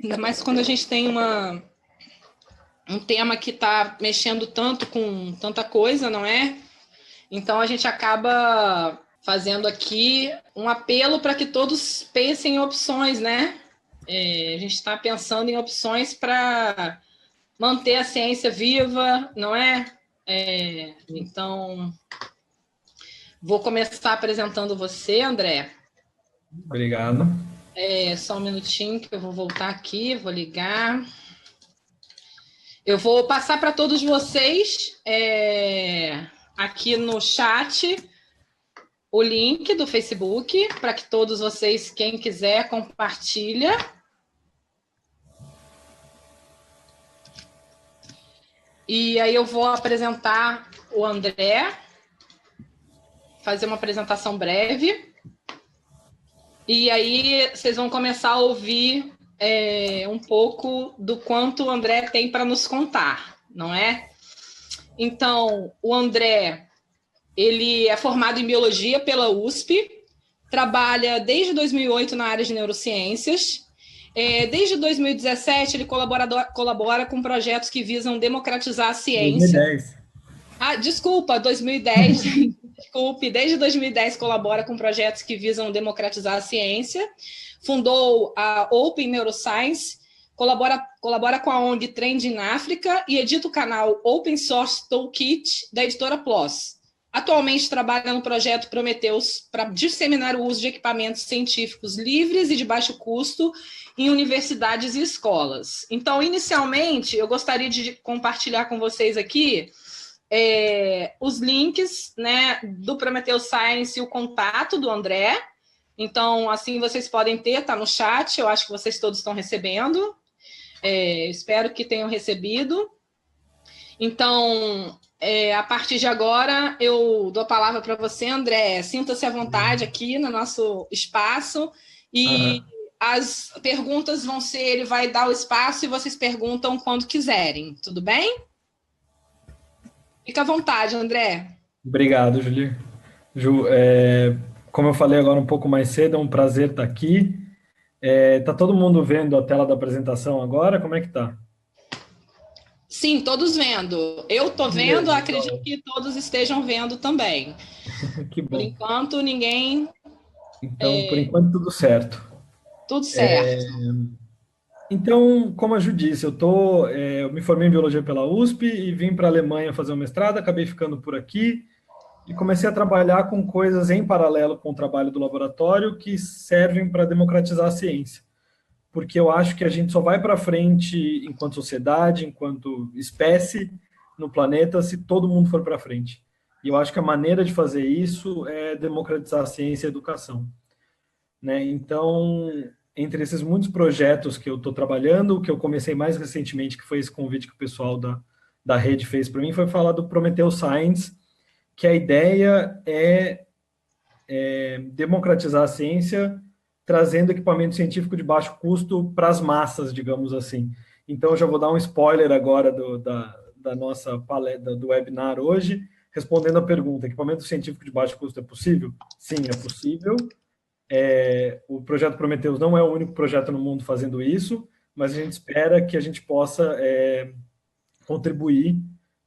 Ainda mais quando a gente tem um tema que está mexendo tanto com tanta coisa, não é? Então, a gente acaba fazendo aqui um apelo para que todos pensem em opções, né? A gente está pensando em opções para manter a ciência viva, não é? Então, vou começar apresentando você, André. Obrigado. Só um minutinho que eu vou voltar aqui, vou ligar. Eu vou passar para todos vocês aqui no chat o link do Facebook para que todos vocês, quem quiser, compartilha. E aí eu vou apresentar o André, fazer uma apresentação breve. E aí vocês vão começar a ouvir um pouco do quanto o André tem para nos contar, não é? Então, o André, ele é formado em Biologia pela USP, trabalha desde 2008 na área de neurociências. Desde 2017, ele colabora com projetos que visam democratizar a ciência. 2010. Desculpa, 2010. Desculpe, desde 2010 colabora com projetos que visam democratizar a ciência. Fundou a Open Neuroscience, colabora com a ONG Trend in África e edita o canal Open Source Toolkit da editora PLOS. Atualmente trabalha no projeto Prometheus para disseminar o uso de equipamentos científicos livres e de baixo custo em universidades e escolas. Então, inicialmente, eu gostaria de compartilhar com vocês aqui os links, né, do Prometheus Science e o contato do André. Então, assim, vocês podem ter, está no chat, eu acho que vocês todos estão recebendo. Espero que tenham recebido. Então, a partir de agora, eu dou a palavra para você, André. Sinta-se à vontade aqui no nosso espaço. E as perguntas vão ser, ele vai dar o espaço e vocês perguntam quando quiserem. Tudo bem? Fica à vontade, André. Obrigado, Julie. Ju, como eu falei agora um pouco mais cedo, é um prazer estar aqui. Tá todo mundo vendo a tela da apresentação agora? Como é que tá? Sim, todos vendo. Eu estou vendo, acredito que todos estejam vendo também. Que bom. Por enquanto, ninguém... Então, por enquanto, tudo certo. Tudo certo. Então, como a Ju disse, eu me formei em Biologia pela USP e vim para a Alemanha fazer um mestrado, acabei ficando por aqui e comecei a trabalhar com coisas em paralelo com o trabalho do laboratório que servem para democratizar a ciência. Porque eu acho que a gente só vai para frente enquanto sociedade, enquanto espécie no planeta, se todo mundo for para frente. E eu acho que a maneira de fazer isso é democratizar a ciência e a educação. Né? Então, entre esses muitos projetos que eu estou trabalhando, o que eu comecei mais recentemente, que foi esse convite que o pessoal da rede fez para mim, foi falar do Prometheus Science, que a ideia é democratizar a ciência, trazendo equipamento científico de baixo custo para as massas, digamos assim. Então, eu já vou dar um spoiler agora da nossa palestra, do webinar hoje, respondendo a pergunta: equipamento científico de baixo custo é possível? Sim, é possível. O projeto Prometheus não é o único projeto no mundo fazendo isso, mas a gente espera que a gente possa contribuir,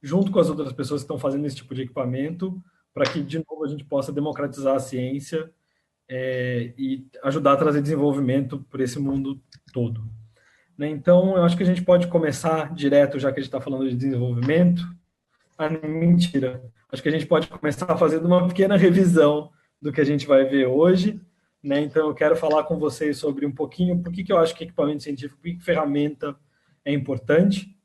junto com as outras pessoas que estão fazendo esse tipo de equipamento, para que, de novo, a gente possa democratizar a ciência e ajudar a trazer desenvolvimento para esse mundo todo. Né? Então, eu acho que a gente pode começar direto, já que a gente está falando de desenvolvimento. Mentira. Acho que a gente pode começar fazendo uma pequena revisão do que a gente vai ver hoje. Né? Então, eu quero falar com vocês sobre um pouquinho por que eu acho que equipamento científico, por que ferramenta é importante,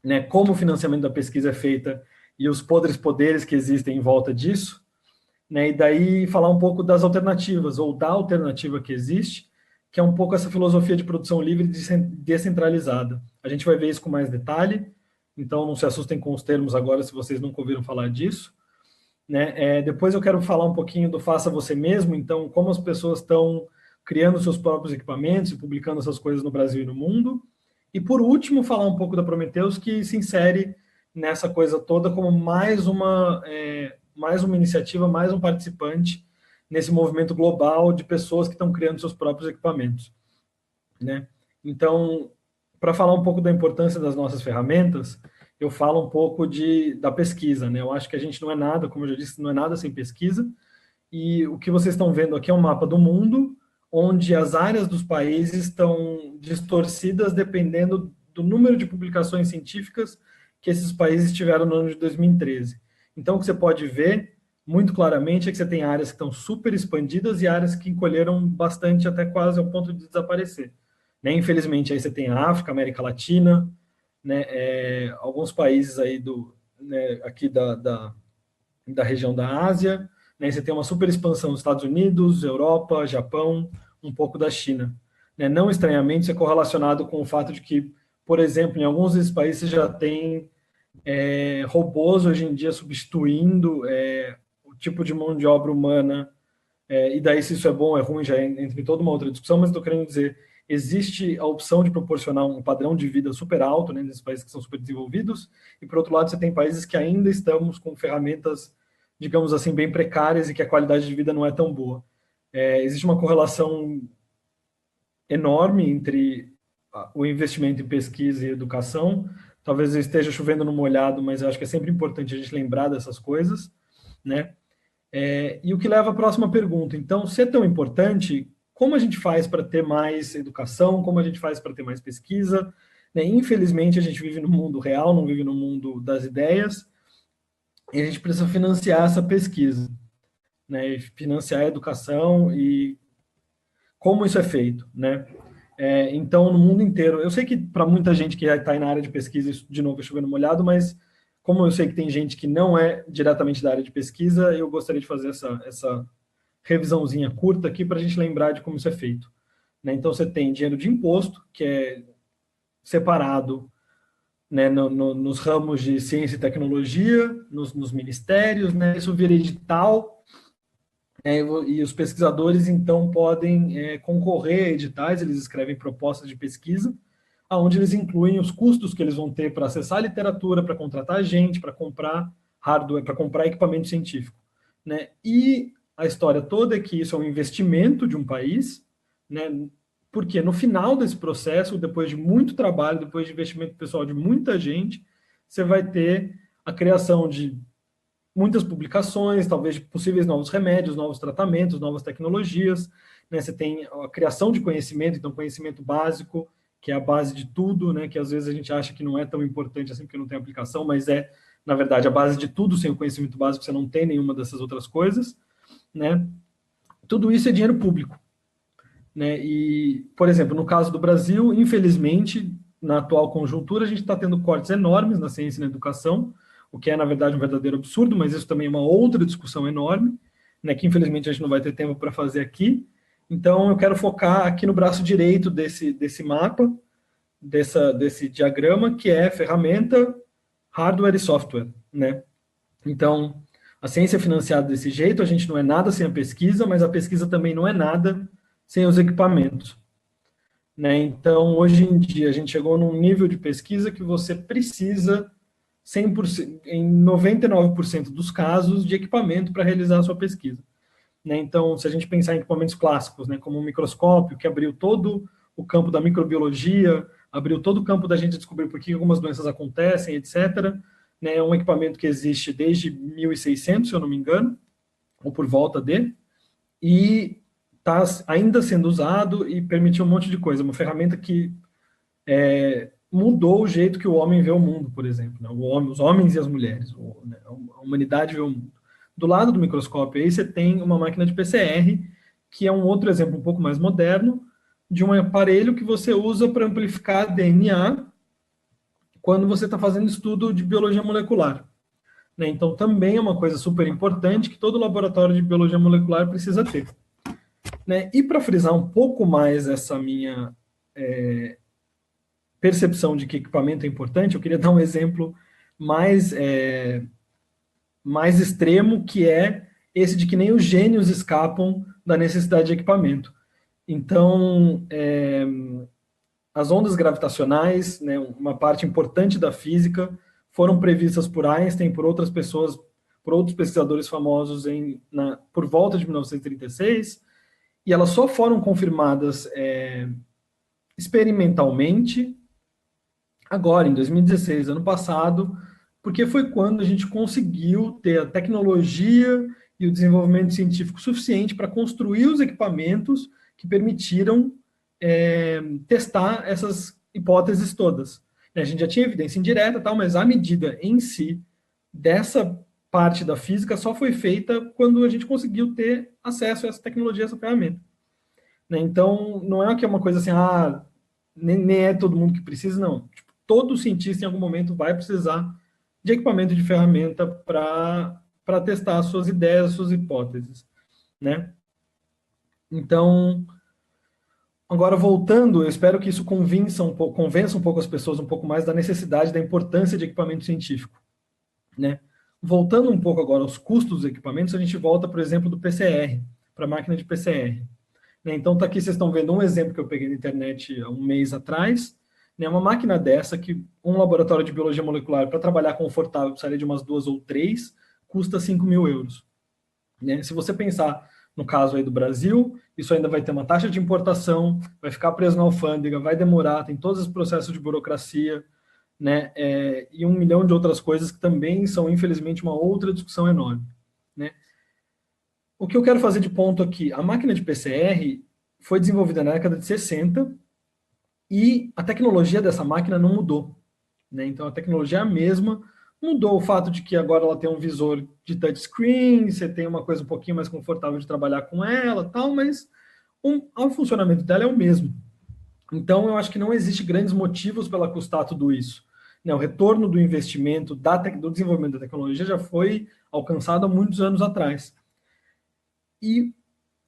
né? Como o financiamento da pesquisa é feita e os poderes que existem em volta disso, né? E daí falar um pouco das alternativas, ou da alternativa que existe, que é um pouco essa filosofia de produção livre e descentralizada. A gente vai ver isso com mais detalhe, então não se assustem com os termos agora se vocês nunca ouviram falar disso. Né? Depois eu quero falar um pouquinho do faça você mesmo, então como as pessoas estão criando seus próprios equipamentos e publicando essas coisas no Brasil e no mundo. E por último, falar um pouco da Prometheus, que se insere nessa coisa toda como mais uma iniciativa, mais um participante nesse movimento global de pessoas que estão criando seus próprios equipamentos. Né? Então, para falar um pouco da importância das nossas ferramentas, eu falo um pouco da pesquisa, né? Eu acho que a gente não é nada, como eu já disse, não é nada sem pesquisa, e o que vocês estão vendo aqui é um mapa do mundo, onde as áreas dos países estão distorcidas dependendo do número de publicações científicas que esses países tiveram no ano de 2013. Então, o que você pode ver muito claramente é que você tem áreas que estão super expandidas e áreas que encolheram bastante, até quase ao ponto de desaparecer. Né? Infelizmente, aí você tem a África, América Latina, né? Alguns países aí né, aqui da região da Ásia, né? Você tem uma super expansão dos Estados Unidos, Europa, Japão, um pouco da China. Né? Não estranhamente, isso é correlacionado com o fato de que, por exemplo, em alguns desses países você já tem robôs hoje em dia substituindo o tipo de mão de obra humana, e daí se isso é bom ou é ruim, já entra em toda uma outra discussão, mas estou querendo dizer, existe a opção de proporcionar um padrão de vida super alto, né, nesses países que são super desenvolvidos, e por outro lado você tem países que ainda estamos com ferramentas, digamos assim, bem precárias e que a qualidade de vida não é tão boa. Existe uma correlação enorme entre o investimento em pesquisa e educação. Talvez eu esteja chovendo no molhado, mas eu acho que é sempre importante a gente lembrar dessas coisas, né? E o que leva à próxima pergunta. Então, se é tão importante, como a gente faz para ter mais educação? Como a gente faz para ter mais pesquisa? Né? Infelizmente, a gente vive no mundo real, não vive no mundo das ideias, e a gente precisa financiar essa pesquisa, né? E financiar a educação e como isso é feito, né? Então, no mundo inteiro, eu sei que para muita gente que está na área de pesquisa, isso de novo é chovendo molhado, mas como eu sei que tem gente que não é diretamente da área de pesquisa, eu gostaria de fazer essa revisãozinha curta aqui para a gente lembrar de como isso é feito. Né? Então, você tem dinheiro de imposto, que é separado, né, nos ramos de ciência e tecnologia, nos ministérios, né? Isso vira edital, e os pesquisadores, então, podem concorrer a editais, eles escrevem propostas de pesquisa, onde eles incluem os custos que eles vão ter para acessar a literatura, para contratar gente, para comprar hardware, para comprar equipamento científico. Né? E a história toda é que isso é um investimento de um país, né? Porque no final desse processo, depois de muito trabalho, depois de investimento pessoal de muita gente, você vai ter a criação de muitas publicações, talvez de possíveis novos remédios, novos tratamentos, novas tecnologias, né? Você tem a criação de conhecimento, então conhecimento básico, que é a base de tudo, né? Que às vezes a gente acha que não é tão importante assim porque não tem aplicação, mas na verdade, a base de tudo. Sem o conhecimento básico você não tem nenhuma dessas outras coisas, né? Tudo isso é dinheiro público, né? E, por exemplo, no caso do Brasil, infelizmente, na atual conjuntura, a gente está tendo cortes enormes na ciência e na educação, o que é, na verdade, um verdadeiro absurdo, mas isso também é uma outra discussão enorme, né, que infelizmente a gente não vai ter tempo para fazer aqui. Então, eu quero focar aqui no braço direito desse mapa, desse diagrama, que é ferramenta, hardware e software, né? Então, a ciência é financiada desse jeito, a gente não é nada sem a pesquisa, mas a pesquisa também não é nada sem os equipamentos. Né? Então, hoje em dia, a gente chegou num nível de pesquisa que você precisa 100%, em 99% dos casos, de equipamento para realizar a sua pesquisa. Né? Então, se a gente pensar em equipamentos clássicos, né, como um microscópio, que abriu todo o campo da microbiologia, abriu todo o campo da gente descobrir por que algumas doenças acontecem, etc. Né? É um equipamento que existe desde 1600, se eu não me engano, ou por volta de, e está ainda sendo usado e permitiu um monte de coisa. Uma ferramenta que mudou o jeito que o homem vê o mundo, por exemplo. Né? Os homens e as mulheres, né? A humanidade vê o mundo. Do lado do microscópio aí você tem uma máquina de PCR, que é um outro exemplo um pouco mais moderno, de um aparelho que você usa para amplificar DNA quando você está fazendo estudo de biologia molecular. Né? Então, também é uma coisa super importante que todo laboratório de biologia molecular precisa ter. Né? E para frisar um pouco mais essa minha percepção de que equipamento é importante, eu queria dar um exemplo mais extremo, que é esse de que nem os gênios escapam da necessidade de equipamento. Então, as ondas gravitacionais, né, uma parte importante da física, foram previstas por Einstein, por outras pessoas, por outros pesquisadores famosos por volta de 1936, e elas só foram confirmadas experimentalmente, agora, em 2016, ano passado, porque foi quando a gente conseguiu ter a tecnologia e o desenvolvimento científico suficiente para construir os equipamentos que permitiram testar essas hipóteses todas. A gente já tinha evidência indireta, tal, mas a medida em si dessa parte da física só foi feita quando a gente conseguiu ter acesso a essa tecnologia, a essa ferramenta. Então, não é que é uma coisa assim, nem é todo mundo que precisa, não. Tipo, todo cientista em algum momento vai precisar de equipamento de ferramenta para testar as suas ideias, as suas hipóteses, né? Então, agora voltando, eu espero que isso convença um pouco as pessoas um pouco mais da necessidade, da importância de equipamento científico, né? Voltando um pouco agora aos custos dos equipamentos, a gente volta, por exemplo, do PCR, para a máquina de PCR. Então, tá aqui, vocês estão vendo um exemplo que eu peguei na internet há um mês atrás, né? Uma máquina dessa, que um laboratório de biologia molecular, para trabalhar confortável, precisaria de umas 2 ou 3, custa 5 mil euros. Né? Se você pensar no caso aí do Brasil, isso ainda vai ter uma taxa de importação, vai ficar preso na alfândega, vai demorar, tem todos os processos de burocracia, né? E 1 milhão de outras coisas que também são, infelizmente, uma outra discussão enorme, né? O que eu quero fazer de ponto aqui, a máquina de PCR foi desenvolvida na década de 60 e a tecnologia dessa máquina não mudou, né? Então, a tecnologia é a mesma, mudou o fato de que agora ela tem um visor de touchscreen, você tem uma coisa um pouquinho mais confortável de trabalhar com ela, tal, mas o funcionamento dela é o mesmo. Então, eu acho que não existe grandes motivos para ela custar tudo isso. Né? O retorno do investimento do desenvolvimento da tecnologia já foi alcançado há muitos anos atrás. E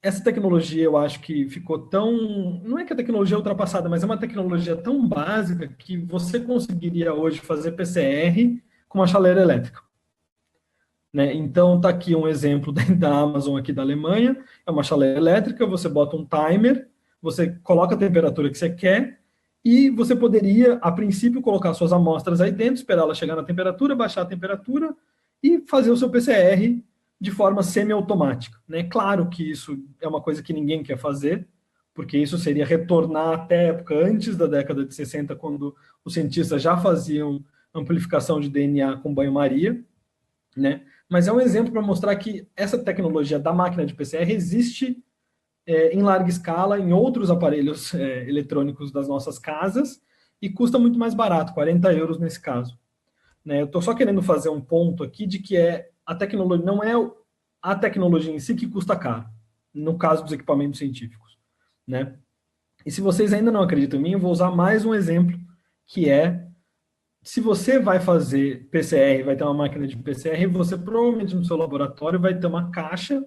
essa tecnologia, eu acho que ficou tão... Não é que a tecnologia é ultrapassada, mas é uma tecnologia tão básica que você conseguiria hoje fazer PCR com uma chaleira elétrica. Né? Então, está aqui um exemplo da Amazon aqui da Alemanha. É uma chaleira elétrica, você bota um timer, você coloca a temperatura que você quer e você poderia, a princípio, colocar suas amostras aí dentro, esperar ela chegar na temperatura, baixar a temperatura e fazer o seu PCR de forma semi-automática. Né? Claro que isso é uma coisa que ninguém quer fazer, porque isso seria retornar até a época antes da década de 60, quando os cientistas já faziam amplificação de DNA com banho-maria, né? Mas é um exemplo para mostrar que essa tecnologia da máquina de PCR existe em larga escala em outros aparelhos eletrônicos das nossas casas e custa muito mais barato, 40 euros nesse caso. Né? Eu estou só querendo fazer um ponto aqui de que a tecnologia não é a tecnologia em si que custa caro, no caso dos equipamentos científicos. Né? E se vocês ainda não acreditam em mim, eu vou usar mais um exemplo, que é, se você vai fazer PCR, vai ter uma máquina de PCR, você provavelmente no seu laboratório vai ter uma caixa,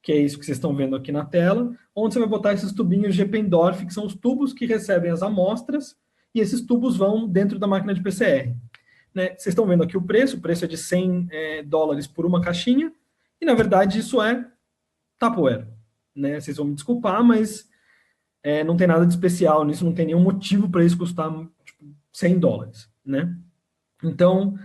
que é isso que vocês estão vendo aqui na tela, onde você vai botar esses tubinhos de Eppendorf, que são os tubos que recebem as amostras, e esses tubos vão dentro da máquina de PCR. Né? Vocês estão vendo aqui o preço é de 100 dólares por uma caixinha, e na verdade isso é Tupperware. Né? Vocês vão me desculpar, mas não tem nada de especial nisso, não tem nenhum motivo para isso custar tipo, 100 dólares. Né? Então,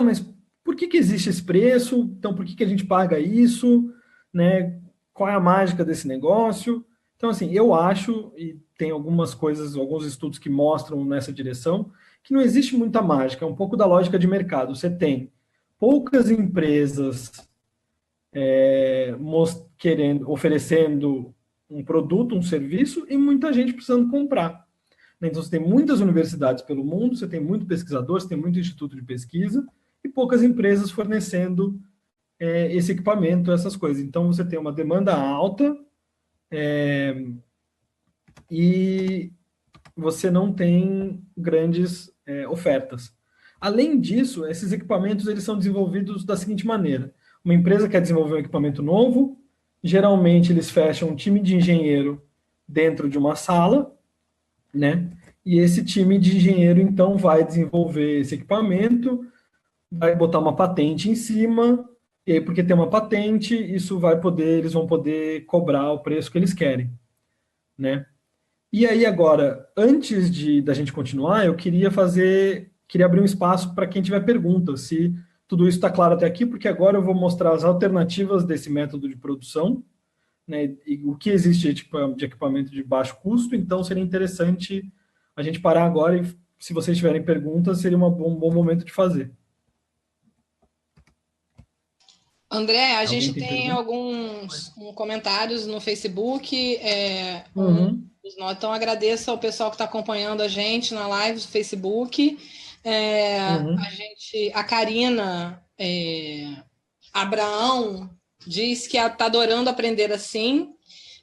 mas por que existe esse preço? Então, por que a gente paga isso? Né? Qual é a mágica desse negócio? Então, assim, eu acho, e tem algumas coisas, alguns estudos que mostram nessa direção, que não existe muita mágica, é um pouco da lógica de mercado. Você tem poucas empresas oferecendo um produto, um serviço, e muita gente precisando comprar. Então, você tem muitas universidades pelo mundo, você tem muito pesquisador, você tem muito instituto de pesquisa, e poucas empresas fornecendo esse equipamento, essas coisas. Então, você tem uma demanda alta e você não tem grandes ofertas. Além disso, esses equipamentos eles são desenvolvidos da seguinte maneira. Uma empresa quer desenvolver um equipamento novo, geralmente eles fecham um time de engenheiro dentro de uma sala, né? E esse time de engenheiro, então, vai desenvolver esse equipamento, vai botar uma patente em cima, e aí, porque tem uma patente, eles vão poder cobrar o preço que eles querem, né? E aí, agora, antes da gente continuar, eu queria abrir um espaço para quem tiver perguntas, se tudo isso está claro até aqui, porque agora eu vou mostrar as alternativas desse método de produção, né, e o que existe de equipamento de baixo custo, então seria interessante a gente parar agora e, se vocês tiverem perguntas, seria um bom momento de fazer. André, a Alguém gente tem tem pergunta? alguns comentários no Facebook. Então, agradeço ao pessoal que está acompanhando a gente na live do Facebook. A Karina Abraão diz que está adorando aprender assim.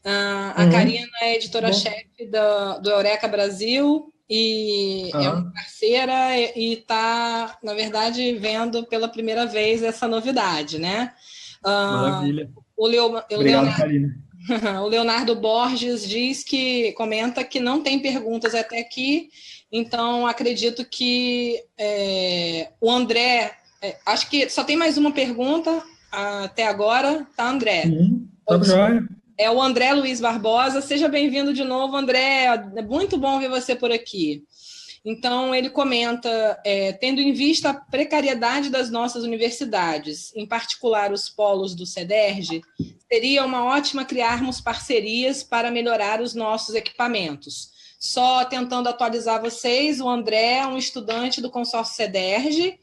A Karina é editora-chefe do Eureka Brasil e é uma parceira e está, na verdade, vendo pela primeira vez essa novidade, né? Maravilha. Obrigado, Karina. O Leonardo Borges comenta que não tem perguntas até aqui, então acredito que o André, acho que só tem mais uma pergunta até agora, tá, André? Tá joia. É o André Luiz Barbosa. Seja bem-vindo de novo, André. É muito bom ver você por aqui. Então, ele comenta, tendo em vista a precariedade das nossas universidades, em particular os polos do CEDERJ, seria uma ótima criarmos parcerias para melhorar os nossos equipamentos. Só tentando atualizar vocês, o André é um estudante do consórcio CEDERJ,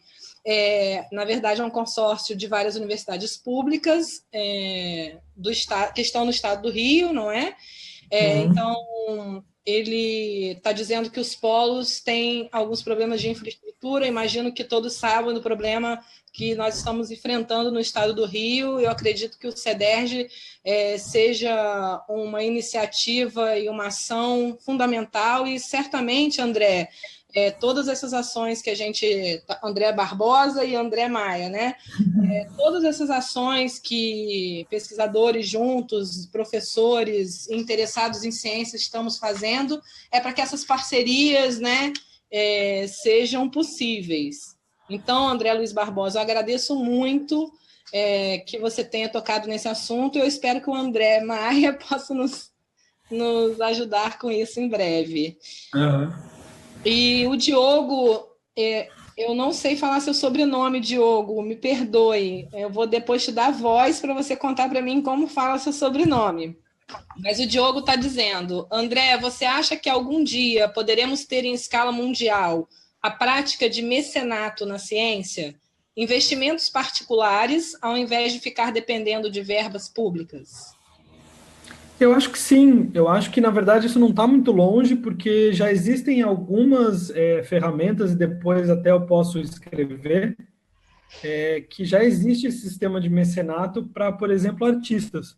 na verdade, é um consórcio de várias universidades públicas que estão no estado do Rio, não é? Então, ele está dizendo que os polos têm alguns problemas de infraestrutura. Imagino que todos saibam do problema que nós estamos enfrentando no estado do Rio. Eu acredito que o CEDERJ seja uma iniciativa e uma ação fundamental e, certamente, André, todas essas ações que a gente... André Barbosa e André Maia, né? Todas essas ações que pesquisadores juntos, professores interessados em ciência estamos fazendo, para que essas parcerias, né, sejam possíveis. Então, André Luiz Barbosa, eu agradeço muito que você tenha tocado nesse assunto e eu espero que o André Maia possa nos ajudar com isso em breve. E o Diogo, eu não sei falar seu sobrenome, Diogo, me perdoe. Eu vou depois te dar a voz para você contar para mim como fala seu sobrenome. Mas o Diogo está dizendo, André, você acha que algum dia poderemos ter em escala mundial a prática de mecenato na ciência? Investimentos particulares, ao invés de ficar dependendo de verbas públicas? Eu acho que sim. Eu acho que, na verdade, isso não está muito longe, porque já existem algumas ferramentas, e depois até eu posso escrever, que já existe esse sistema de mecenato para, por exemplo, artistas.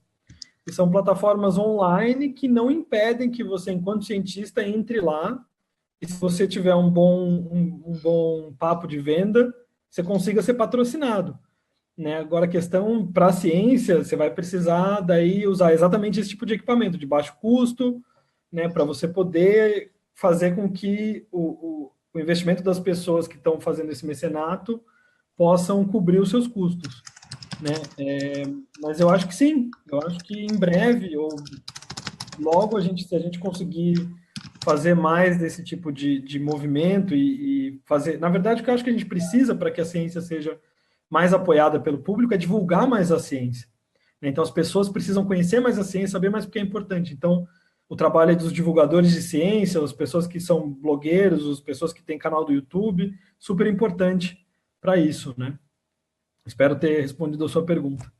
E são plataformas online que não impedem que você, enquanto cientista, entre lá, e se você tiver um bom papo de venda, você consiga ser patrocinado. Né? Agora, a questão para a ciência, você vai precisar daí usar exatamente esse tipo de equipamento, de baixo custo, né? Para você poder fazer com que o investimento das pessoas que estão fazendo esse mecenato possam cobrir os seus custos. Né? Mas eu acho que sim, eu acho que em breve, ou logo, se a gente conseguir fazer mais desse tipo de movimento e fazer... Na verdade, o que eu acho que a gente precisa para que a ciência seja mais apoiada pelo público é divulgar mais a ciência. Então, as pessoas precisam conhecer mais a ciência, saber mais porque é importante. Então, o trabalho dos divulgadores de ciência, as pessoas que são blogueiros, as pessoas que têm canal do YouTube, super importante para isso, né? Espero ter respondido a sua pergunta.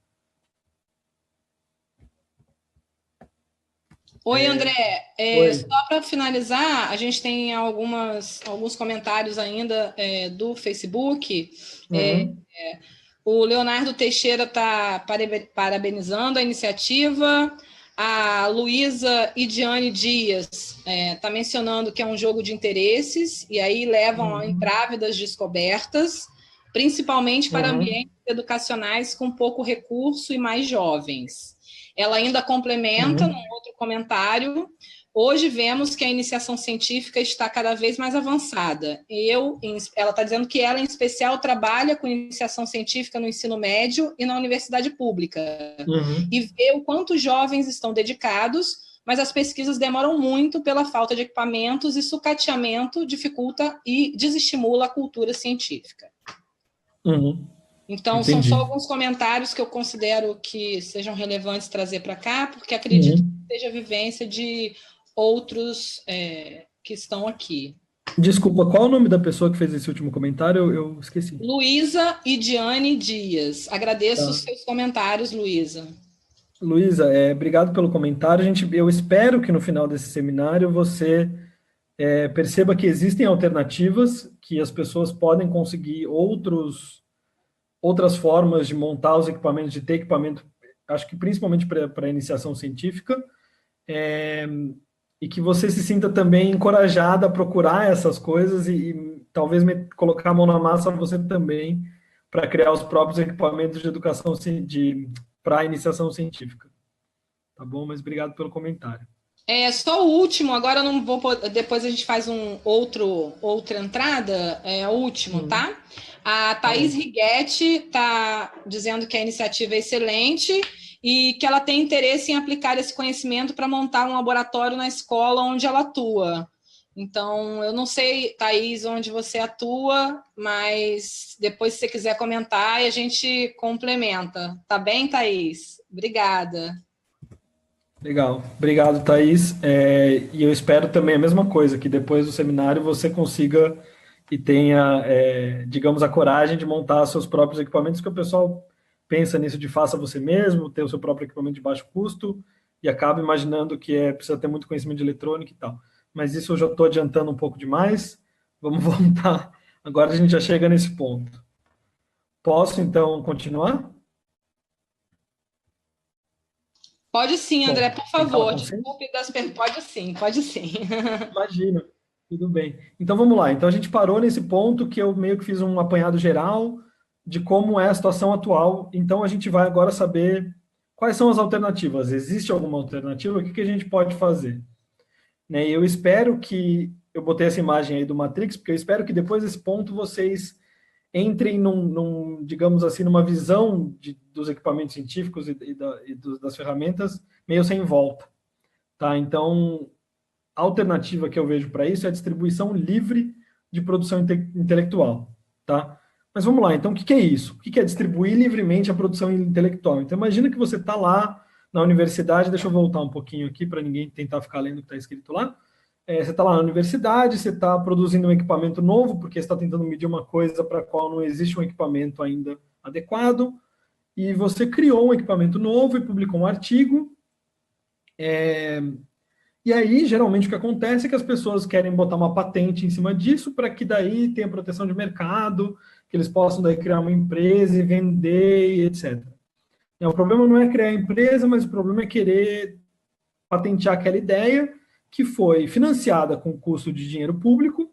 Oi, André. Só para finalizar, a gente tem alguns comentários ainda do Facebook. O Leonardo Teixeira está parabenizando a iniciativa. A Luísa Idiane Dias está mencionando que é um jogo de interesses, e aí levam a entrave das descobertas, principalmente para ambientes educacionais com pouco recurso e mais jovens. Ela ainda complementa num outro comentário. Hoje vemos que a iniciação científica está cada vez mais avançada. Ela está dizendo que ela, em especial, trabalha com iniciação científica no ensino médio e na universidade pública. E vê o quanto os jovens estão dedicados, mas as pesquisas demoram muito pela falta de equipamentos e sucateamento dificulta e desestimula a cultura científica. Então, Entendi. São só alguns comentários que eu considero que sejam relevantes trazer para cá, porque acredito que seja a vivência de outros que estão aqui. Desculpa, qual é o nome da pessoa que fez esse último comentário? Eu esqueci. Luísa Idiane Dias. Agradeço os seus comentários, Luísa. Luísa, obrigado pelo comentário. Eu espero que no final desse seminário você perceba que existem alternativas, que as pessoas podem conseguir outras formas de montar os equipamentos, de ter equipamento, acho que principalmente para a iniciação científica, e que você se sinta também encorajada a procurar essas coisas e talvez colocar a mão na massa você também para criar os próprios equipamentos de educação para a iniciação científica. Tá bom? Mas obrigado pelo comentário. Só o último, agora eu não vou poder, depois a gente faz outra entrada, o último, tá? A Thaís Righetti está dizendo que a iniciativa é excelente e que ela tem interesse em aplicar esse conhecimento para montar um laboratório na escola onde ela atua. Então, eu não sei, Thaís, onde você atua, mas depois, se você quiser comentar, a gente complementa. Tá bem, Thaís? Obrigada. Legal. Obrigado, Thaís. E eu espero também a mesma coisa, que depois do seminário você consiga e tenha, digamos, a coragem de montar seus próprios equipamentos, que o pessoal pensa nisso de faça você mesmo, ter o seu próprio equipamento de baixo custo, e acaba imaginando que precisa ter muito conhecimento de eletrônica e tal. Mas isso eu já estou adiantando um pouco demais. Vamos voltar. Agora a gente já chega nesse ponto. Posso, então, continuar? Pode sim, André, por favor. Desculpe das perguntas. Pode sim. Imagina, tudo bem. Então vamos lá. Então a gente parou nesse ponto que eu meio que fiz um apanhado geral de como é a situação atual. Então a gente vai agora saber quais são as alternativas. Existe alguma alternativa? O que a gente pode fazer? Né? Eu espero que... Eu botei essa imagem aí do Matrix, porque eu espero que depois desse ponto vocês entrem digamos assim, numa visão dos equipamentos científicos das ferramentas meio sem volta. Tá? Então, a alternativa que eu vejo para isso é a distribuição livre de produção intelectual. Tá? Mas vamos lá, então o que é isso? O que é distribuir livremente a produção intelectual? Então, imagina que você está lá na universidade, deixa eu voltar um pouquinho aqui para ninguém tentar ficar lendo o que está escrito lá. Você está lá na universidade, você está produzindo um equipamento novo, porque você está tentando medir uma coisa para a qual não existe um equipamento ainda adequado, e você criou um equipamento novo e publicou um artigo. E aí, geralmente, o que acontece é que as pessoas querem botar uma patente em cima disso para que daí tenha proteção de mercado, que eles possam daí criar uma empresa e vender, etc. O problema não é criar a empresa, mas o problema é querer patentear aquela ideia que foi financiada com custo de dinheiro público,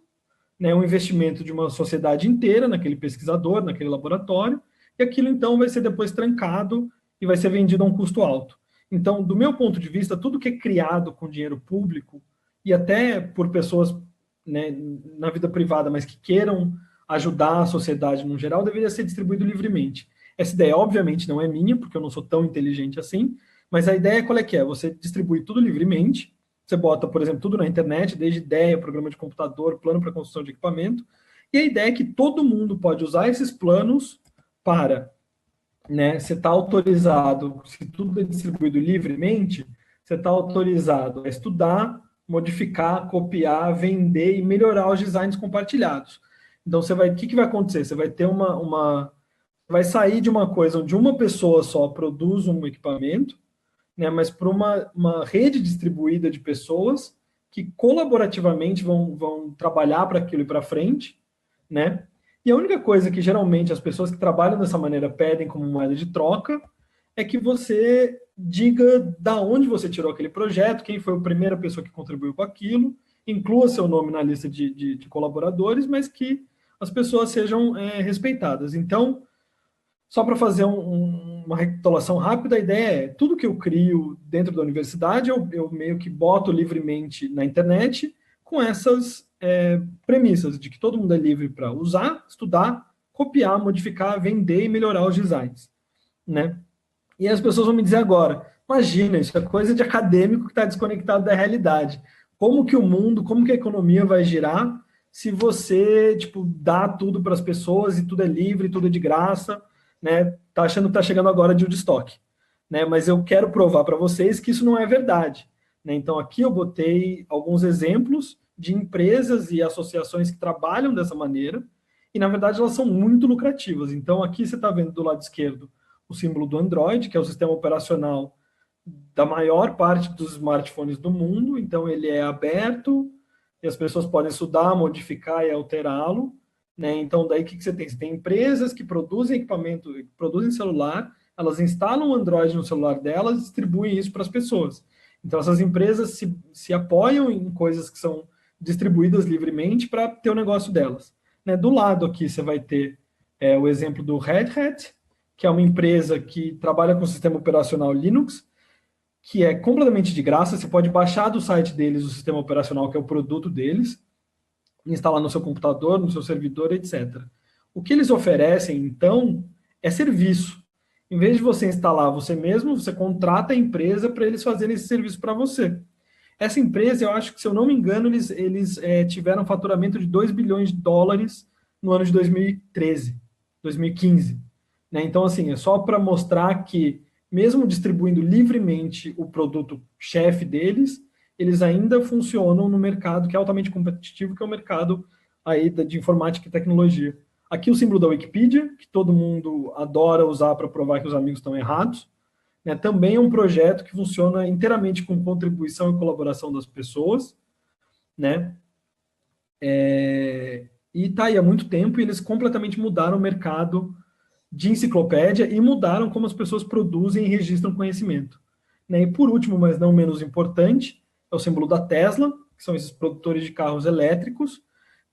né, um investimento de uma sociedade inteira naquele pesquisador, naquele laboratório, e aquilo então vai ser depois trancado e vai ser vendido a um custo alto. Então, do meu ponto de vista, tudo que é criado com dinheiro público, e até por pessoas, né, na vida privada, mas que queiram ajudar a sociedade no geral, deveria ser distribuído livremente. Essa ideia, obviamente, não é minha, porque eu não sou tão inteligente assim, mas a ideia qual é que é? Você distribui tudo livremente. Você bota, por exemplo, tudo na internet, desde ideia, programa de computador, plano para construção de equipamento, e a ideia é que todo mundo pode usar esses planos para, né, você está autorizado, se tudo é distribuído livremente, você está autorizado a estudar, modificar, copiar, vender e melhorar os designs compartilhados. Então, o que vai acontecer? Você vai ter vai sair de uma coisa onde uma pessoa só produz um equipamento, né, mas para uma rede distribuída de pessoas que colaborativamente vão trabalhar para aquilo e para frente, né? E a única coisa que geralmente as pessoas que trabalham dessa maneira pedem como moeda de troca é que você diga da onde você tirou aquele projeto, quem foi a primeira pessoa que contribuiu com aquilo, inclua seu nome na lista de colaboradores, mas que as pessoas sejam respeitadas. Então, só para fazer uma recapitulação rápida, a ideia é, tudo que eu crio dentro da universidade, eu meio que boto livremente na internet com essas premissas de que todo mundo é livre para usar, estudar, copiar, modificar, vender e melhorar os designs, né? E as pessoas vão me dizer agora, imagina, isso é coisa de acadêmico que está desconectado da realidade. Como que o mundo, como que a economia vai girar se você, tipo, dá tudo para as pessoas e tudo é livre, tudo é de graça, né? Tá achando que tá chegando agora de Woodstock, né? Mas eu quero provar para vocês que isso não é verdade, né? Então aqui eu botei alguns exemplos de empresas e associações que trabalham dessa maneira, e na verdade elas são muito lucrativas. Então aqui você está vendo do lado esquerdo o símbolo do Android, que é o sistema operacional da maior parte dos smartphones do mundo, então ele é aberto, e as pessoas podem estudar, modificar e alterá-lo, né? Então daí o que você tem? Você tem empresas que produzem equipamento, produzem celular, elas instalam o Android no celular delas e distribuem isso para as pessoas. Então essas empresas se apoiam em coisas que são distribuídas livremente para ter o negócio delas. Né? Do lado aqui você vai ter o exemplo do Red Hat, que é uma empresa que trabalha com o sistema operacional Linux, que é completamente de graça. Você pode baixar do site deles o sistema operacional, que é o produto deles, instalar no seu computador, no seu servidor, etc. O que eles oferecem, então, é serviço. Em vez de você instalar você mesmo, você contrata a empresa para eles fazerem esse serviço para você. Essa empresa, eu acho que, se eu não me engano, eles tiveram faturamento de 2 bilhões de dólares no ano de 2013, 2015. Né? Então, assim, é só para mostrar que, mesmo distribuindo livremente o produto chefe deles, eles ainda funcionam no mercado que é altamente competitivo, que é o mercado aí de informática e tecnologia. Aqui o símbolo da Wikipedia, que todo mundo adora usar para provar que os amigos estão errados. Né? Também é um projeto que funciona inteiramente com contribuição e colaboração das pessoas. Né? E está aí há muito tempo, e eles completamente mudaram o mercado de enciclopédia e mudaram como as pessoas produzem e registram conhecimento. Né? E por último, mas não menos importante, é o símbolo da Tesla, que são esses produtores de carros elétricos,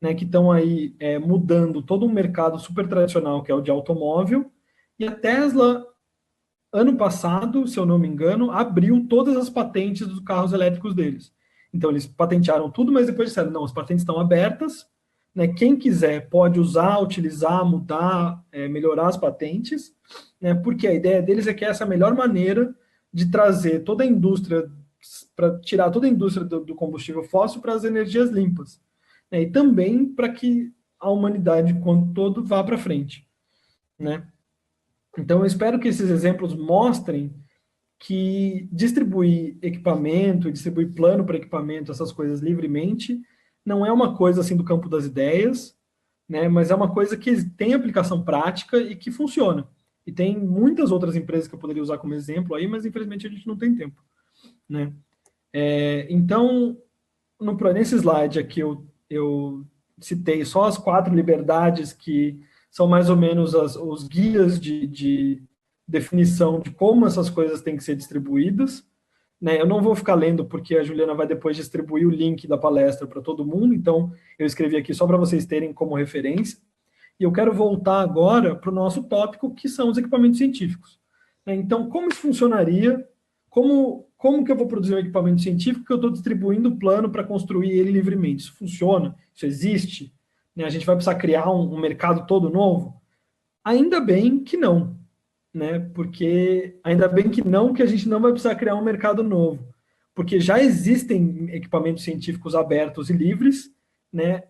né, que estão aí mudando todo um mercado super tradicional, que é o de automóvel. E a Tesla, ano passado, se eu não me engano, abriu todas as patentes dos carros elétricos deles. Então, eles patentearam tudo, mas depois disseram, não, as patentes estão abertas, né? Quem quiser pode usar, utilizar, mudar, melhorar as patentes, né? Porque a ideia deles é que essa é a melhor maneira de trazer toda a indústria, para tirar toda a indústria do combustível fóssil para as energias limpas. Né? E também para que a humanidade, como todo, vá para frente. Né? Então, eu espero que esses exemplos mostrem que distribuir equipamento, distribuir plano para equipamento, essas coisas livremente, não é uma coisa assim do campo das ideias, né? Mas é uma coisa que tem aplicação prática e que funciona. E tem muitas outras empresas que eu poderia usar como exemplo aí, mas infelizmente a gente não tem tempo. Né? Então, nesse slide aqui eu citei só as 4 liberdades que são mais ou menos os guias de definição de como essas coisas têm que ser distribuídas. Né? Eu não vou ficar lendo, porque a Juliana vai depois distribuir o link da palestra para todo mundo, então eu escrevi aqui só para vocês terem como referência. E eu quero voltar agora para o nosso tópico, que são os equipamentos científicos. Né? Então, como isso funcionaria? Como que eu vou produzir um equipamento científico que eu estou distribuindo o plano para construir ele livremente? Isso funciona? Isso existe? Né? A gente vai precisar criar um mercado todo novo? Ainda bem que não. Né? Porque ainda bem que não, que a gente não vai precisar criar um mercado novo. Porque já existem equipamentos científicos abertos e livres. Né?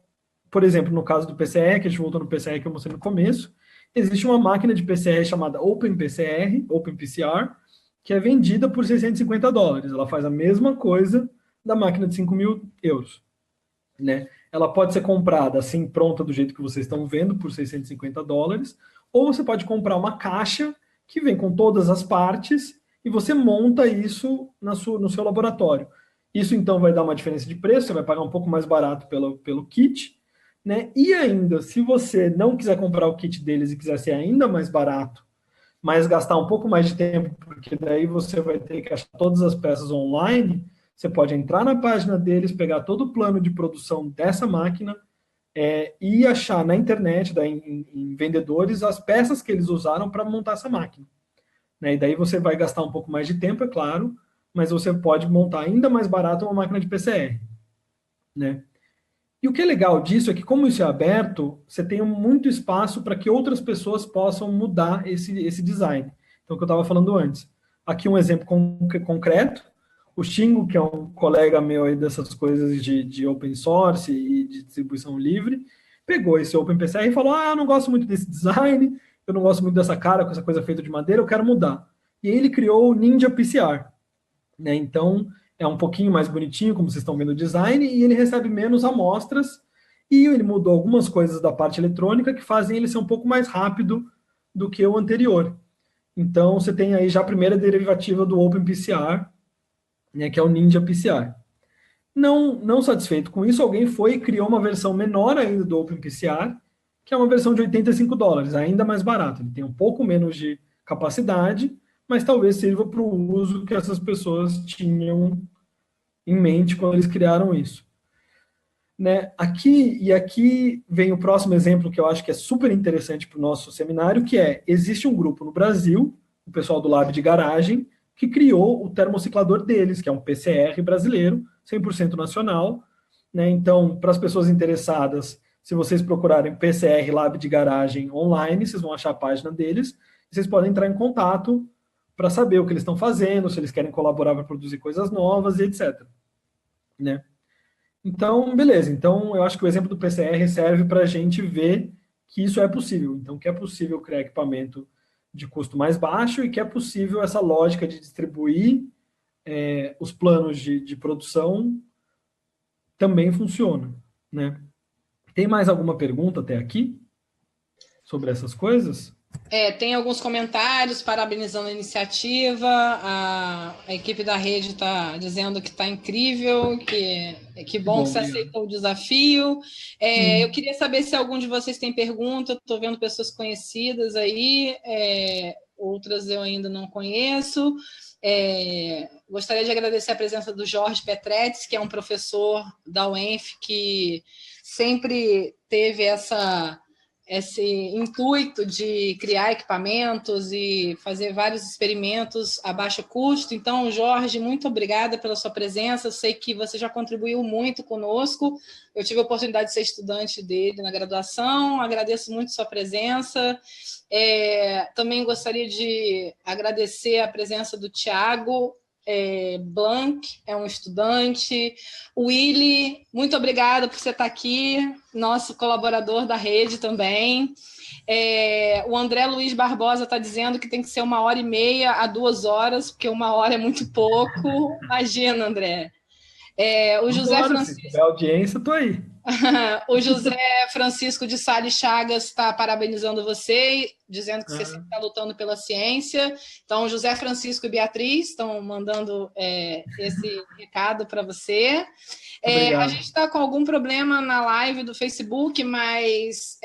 Por exemplo, no caso do PCR, que a gente voltou no PCR que eu mostrei no começo, existe uma máquina de PCR chamada OpenPCR, OpenPCR, que é vendida por $650. Ela faz a mesma coisa da máquina de 5.000 euros. Né? Ela pode ser comprada assim, pronta do jeito que vocês estão vendo, por $650, ou você pode comprar uma caixa que vem com todas as partes e você monta isso no seu laboratório. Isso, então, vai dar uma diferença de preço, você vai pagar um pouco mais barato pelo kit. Né? E ainda, se você não quiser comprar o kit deles e quiser ser ainda mais barato, mas gastar um pouco mais de tempo, porque daí você vai ter que achar todas as peças online, você pode entrar na página deles, pegar todo o plano de produção dessa máquina e achar na internet, em vendedores, as peças que eles usaram para montar essa máquina. Né? E daí você vai gastar um pouco mais de tempo, é claro, mas você pode montar ainda mais barato uma máquina de PCR. Né? E o que é legal disso é que, como isso é aberto, você tem muito espaço para que outras pessoas possam mudar esse design. Então, o que eu estava falando antes. Aqui um exemplo concreto. O Xingo, que é um colega meu aí dessas coisas de open source e de distribuição livre, pegou esse OpenPCR e falou, eu não gosto muito desse design, eu não gosto muito dessa cara, com essa coisa feita de madeira, eu quero mudar. E aí ele criou o Ninja PCR. Né? Então, é um pouquinho mais bonitinho, como vocês estão vendo o design, e ele recebe menos amostras, e ele mudou algumas coisas da parte eletrônica que fazem ele ser um pouco mais rápido do que o anterior. Então, você tem aí já a primeira derivativa do OpenPCR, né, que é o Ninja PCR. Não satisfeito com isso, alguém foi e criou uma versão menor ainda do OpenPCR, que é uma versão de $85, ainda mais barato. Ele tem um pouco menos de capacidade, mas talvez sirva para o uso que essas pessoas tinham em mente quando eles criaram isso. Né? Aqui vem o próximo exemplo que eu acho que é super interessante para o nosso seminário, que existe um grupo no Brasil, o pessoal do Lab de Garagem, que criou o termociclador deles, que é um PCR brasileiro, 100% nacional. Né? Então, para as pessoas interessadas, se vocês procurarem PCR Lab de Garagem online, vocês vão achar a página deles, e vocês podem entrar em contato para saber o que eles estão fazendo, se eles querem colaborar para produzir coisas novas e etc. Né? Então, beleza. Então, eu acho que o exemplo do PCR serve para a gente ver que isso é possível. Então, que é possível criar equipamento de custo mais baixo e que é possível essa lógica de distribuir os planos de produção também funciona, né? Tem mais alguma pergunta até aqui sobre essas coisas? Tem alguns comentários parabenizando a iniciativa, a equipe da rede está dizendo que está incrível, que bom que você aceitou o desafio. Eu queria saber se algum de vocês tem pergunta, estou vendo pessoas conhecidas aí, outras eu ainda não conheço. Gostaria de agradecer a presença do Jorge Petretti, que é um professor da UENF, que sempre teve esse intuito de criar equipamentos e fazer vários experimentos a baixo custo. Então, Jorge, muito obrigada pela sua presença. Eu sei que você já contribuiu muito conosco. Eu tive a oportunidade de ser estudante dele na graduação. Agradeço muito sua presença. Também gostaria de agradecer a presença do Tiago Blanc, é um estudante. O Willy, muito obrigada por você estar aqui, nosso colaborador da rede também. O André Luiz Barbosa está dizendo que tem que ser 1h30 a 2 horas, porque 1 hora é muito pouco. Imagina, André. O José Francisco... Se tiver audiência, estou aí. O José Francisco de Salles Chagas está parabenizando você, dizendo que você sempre está lutando pela ciência. Então, José Francisco e Beatriz estão mandando esse recado para você. A gente está com algum problema na live do Facebook, mas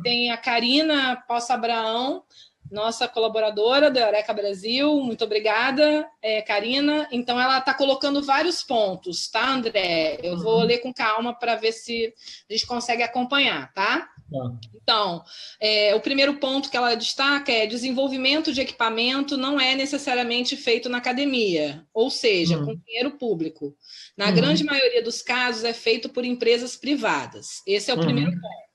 tem a Karina Poça-Abraão, nossa colaboradora da Eureka Brasil. Muito obrigada, Karina. Então, ela está colocando vários pontos, tá, André? Eu vou ler com calma para ver se a gente consegue acompanhar, tá? Então, o primeiro ponto que ela destaca é: desenvolvimento de equipamento não é necessariamente feito na academia, ou seja, com dinheiro público. Na grande maioria dos casos, é feito por empresas privadas. Esse é o primeiro ponto.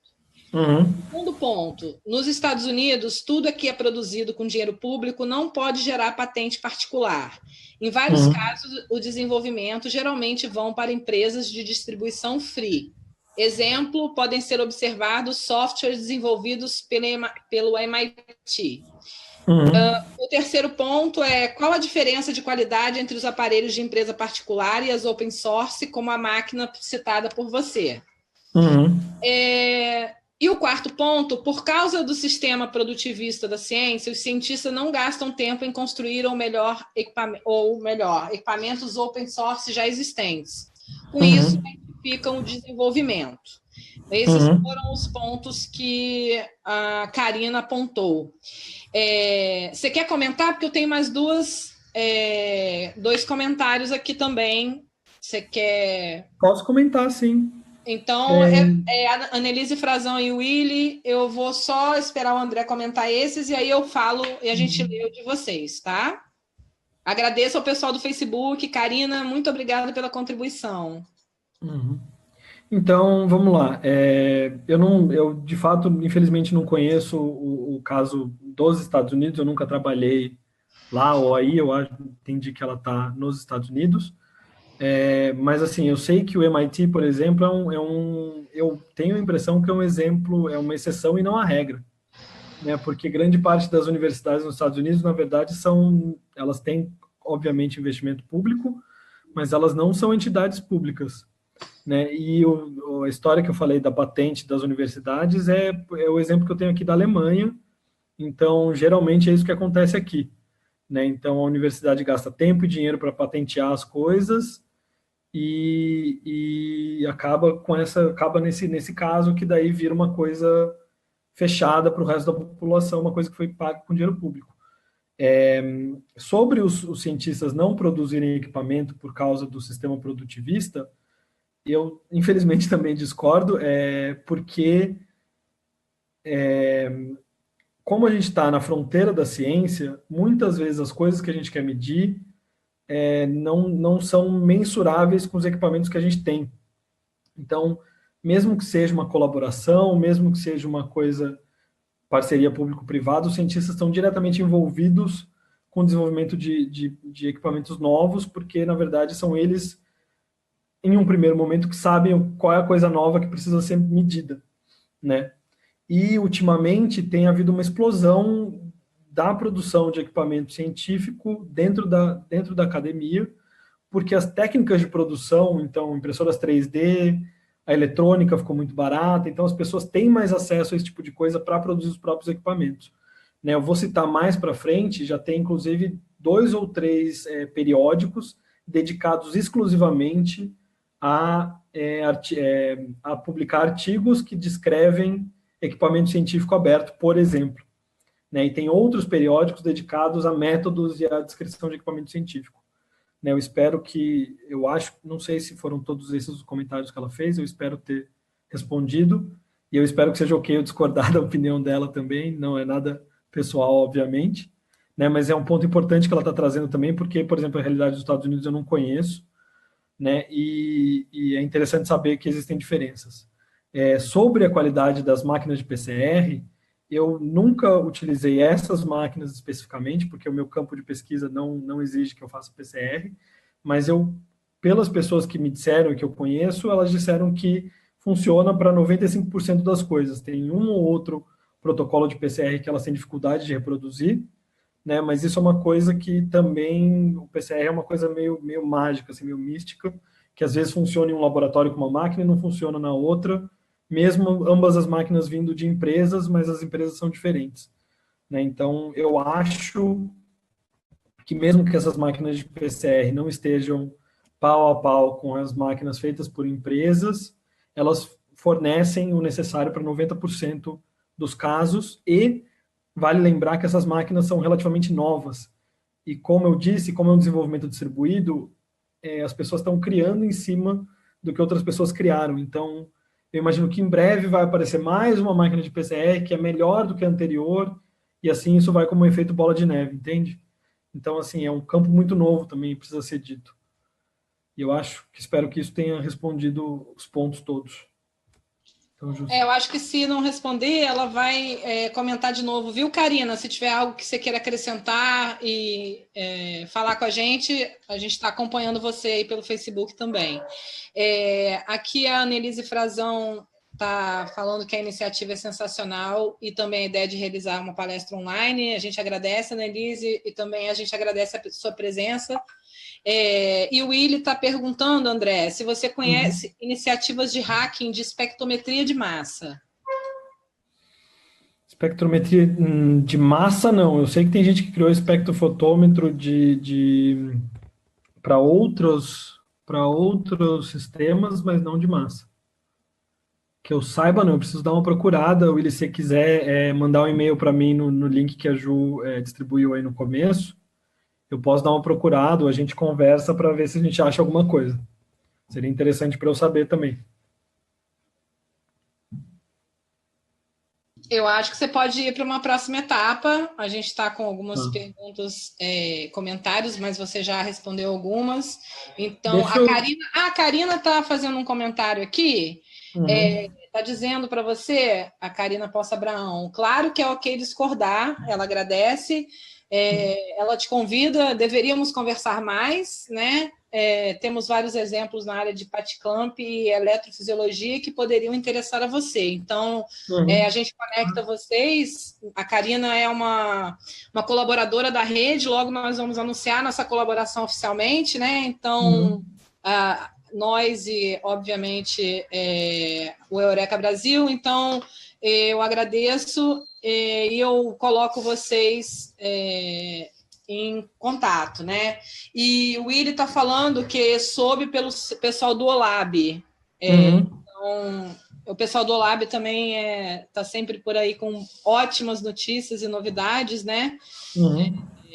Segundo ponto, nos Estados Unidos, tudo que é produzido com dinheiro público não pode gerar patente particular. Em vários casos, o desenvolvimento geralmente vão para empresas de distribuição free. Exemplo, podem ser observados softwares desenvolvidos pelo MIT. O terceiro ponto é: qual a diferença de qualidade entre os aparelhos de empresa particular e as open source, como a máquina citada por você? E o quarto ponto: por causa do sistema produtivista da ciência, os cientistas não gastam tempo em construir equipamentos open source já existentes. Com isso, identificam o desenvolvimento. Esses foram os pontos que a Karina apontou. Você quer comentar? Porque eu tenho mais dois comentários aqui também. Você quer... Posso comentar, sim. Então, a Annelise Frazão e o Willy, eu vou só esperar o André comentar esses, e aí eu falo e a gente lê o de vocês, tá? Agradeço ao pessoal do Facebook. Karina, muito obrigada pela contribuição. Então, vamos lá. Eu, de fato, infelizmente, não conheço o caso dos Estados Unidos, eu nunca trabalhei lá ou aí, eu entendi que ela está nos Estados Unidos. Mas, assim, eu sei que o MIT, por exemplo, eu tenho a impressão que é um exemplo, é uma exceção e não a regra, né? Porque grande parte das universidades nos Estados Unidos, na verdade, elas têm, obviamente, investimento público, mas elas não são entidades públicas, né? E a história que eu falei da patente das universidades é o exemplo que eu tenho aqui da Alemanha. Então, geralmente é isso que acontece aqui, né? Então, a universidade gasta tempo e dinheiro para patentear as coisas e acaba nesse caso que daí vira uma coisa fechada para o resto da população, uma coisa que foi paga com dinheiro público. Sobre os cientistas não produzirem equipamento por causa do sistema produtivista, eu, infelizmente, também discordo, porque como a gente está na fronteira da ciência, muitas vezes as coisas que a gente quer medir não são mensuráveis com os equipamentos que a gente tem. Então, mesmo que seja uma colaboração, mesmo que seja uma coisa, parceria público-privada, os cientistas estão diretamente envolvidos com o desenvolvimento de equipamentos novos, porque, na verdade, são eles, em um primeiro momento, que sabem qual é a coisa nova que precisa ser medida, né? E, ultimamente, tem havido uma explosão da produção de equipamento científico dentro da academia, porque as técnicas de produção, então, impressoras 3D, a eletrônica ficou muito barata, então as pessoas têm mais acesso a esse tipo de coisa para produzir os próprios equipamentos. Né, eu vou citar mais para frente, já tem, inclusive, 2 ou 3 periódicos dedicados exclusivamente a publicar artigos que descrevem equipamento científico aberto, por exemplo. Né, e tem outros periódicos dedicados a métodos e a descrição de equipamento científico. Né, não sei se foram todos esses os comentários que ela fez, eu espero ter respondido, e eu espero que seja ok eu discordar da opinião dela também, não é nada pessoal, obviamente, né, mas é um ponto importante que ela está trazendo também, porque, por exemplo, a realidade dos Estados Unidos eu não conheço, né, e é interessante saber que existem diferenças. Sobre a qualidade das máquinas de PCR, eu nunca utilizei essas máquinas especificamente, porque o meu campo de pesquisa não exige que eu faça PCR, mas pelas pessoas que me disseram e que eu conheço, elas disseram que funciona para 95% das coisas. Tem um ou outro protocolo de PCR que elas têm dificuldade de reproduzir, né? Mas isso é uma coisa que também, o PCR é uma coisa meio mágica, assim, meio mística, que às vezes funciona em um laboratório com uma máquina e não funciona na outra, mesmo ambas as máquinas vindo de empresas, mas as empresas são diferentes. Né? Então, eu acho que mesmo que essas máquinas de PCR não estejam pau a pau com as máquinas feitas por empresas, elas fornecem o necessário para 90% dos casos e vale lembrar que essas máquinas são relativamente novas. E como eu disse, como é um desenvolvimento distribuído, as pessoas estão criando em cima do que outras pessoas criaram. Então, eu imagino que em breve vai aparecer mais uma máquina de PCR que é melhor do que a anterior, e assim isso vai como um efeito bola de neve, entende? Então, assim, é um campo muito novo também, precisa ser dito. E espero que isso tenha respondido os pontos todos. Então, eu acho que se não responder, ela vai comentar de novo, viu, Karina? Se tiver algo que você queira acrescentar e falar com a gente está acompanhando você aí pelo Facebook também. Aqui a Annelise Frazão está falando que a iniciativa é sensacional e também a ideia de realizar uma palestra online. A gente agradece, Annelise, e também a gente agradece a sua presença. E o Willi está perguntando, André, se você conhece iniciativas de hacking de espectrometria de massa. Espectrometria de massa, não. Eu sei que tem gente que criou espectrofotômetro para outros sistemas, mas não de massa. Que eu saiba, não. Eu preciso dar uma procurada. Willi, se você quiser mandar um e-mail para mim no link que a Ju distribuiu aí no começo, eu posso dar uma procurada, a gente conversa para ver se a gente acha alguma coisa. Seria interessante para eu saber também. Eu acho que você pode ir para uma próxima etapa. A gente está com algumas perguntas, comentários, mas você já respondeu algumas. Então, a Karina está fazendo um comentário aqui. Está dizendo para você, a Karina Poça Abraão, claro que é ok discordar, ela agradece. Ela te convida, deveríamos conversar mais, né? temos vários exemplos na área de PATCAMP e eletrofisiologia que poderiam interessar a você. Então, a gente conecta vocês. A Karina é uma colaboradora da rede, logo nós vamos anunciar nossa colaboração oficialmente, né? Então, nós e, obviamente, o Eureka Brasil. Então, eu agradeço e eu coloco vocês em contato, né? E o Willy está falando que soube pelo pessoal do OLAB. Então, o pessoal do OLAB também está sempre por aí com ótimas notícias e novidades, né?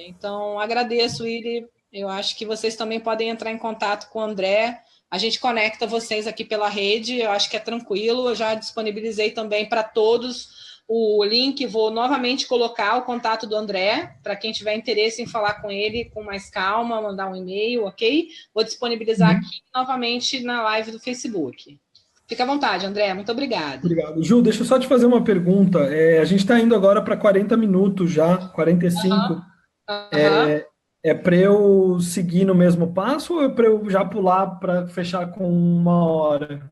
Então, agradeço, Willy. Eu acho que vocês também podem entrar em contato com o André. A gente conecta vocês aqui pela rede, eu acho que é tranquilo. Eu já disponibilizei também para todos o link, vou novamente colocar o contato do André, para quem tiver interesse em falar com ele com mais calma, mandar um e-mail, ok? Vou disponibilizar aqui novamente na live do Facebook. Fica à vontade, André, muito obrigada. Obrigado. Ju, deixa eu só te fazer uma pergunta. A gente está indo agora para 40 minutos já, 45. É para eu seguir no mesmo passo ou é para eu já pular para fechar com 1 hora?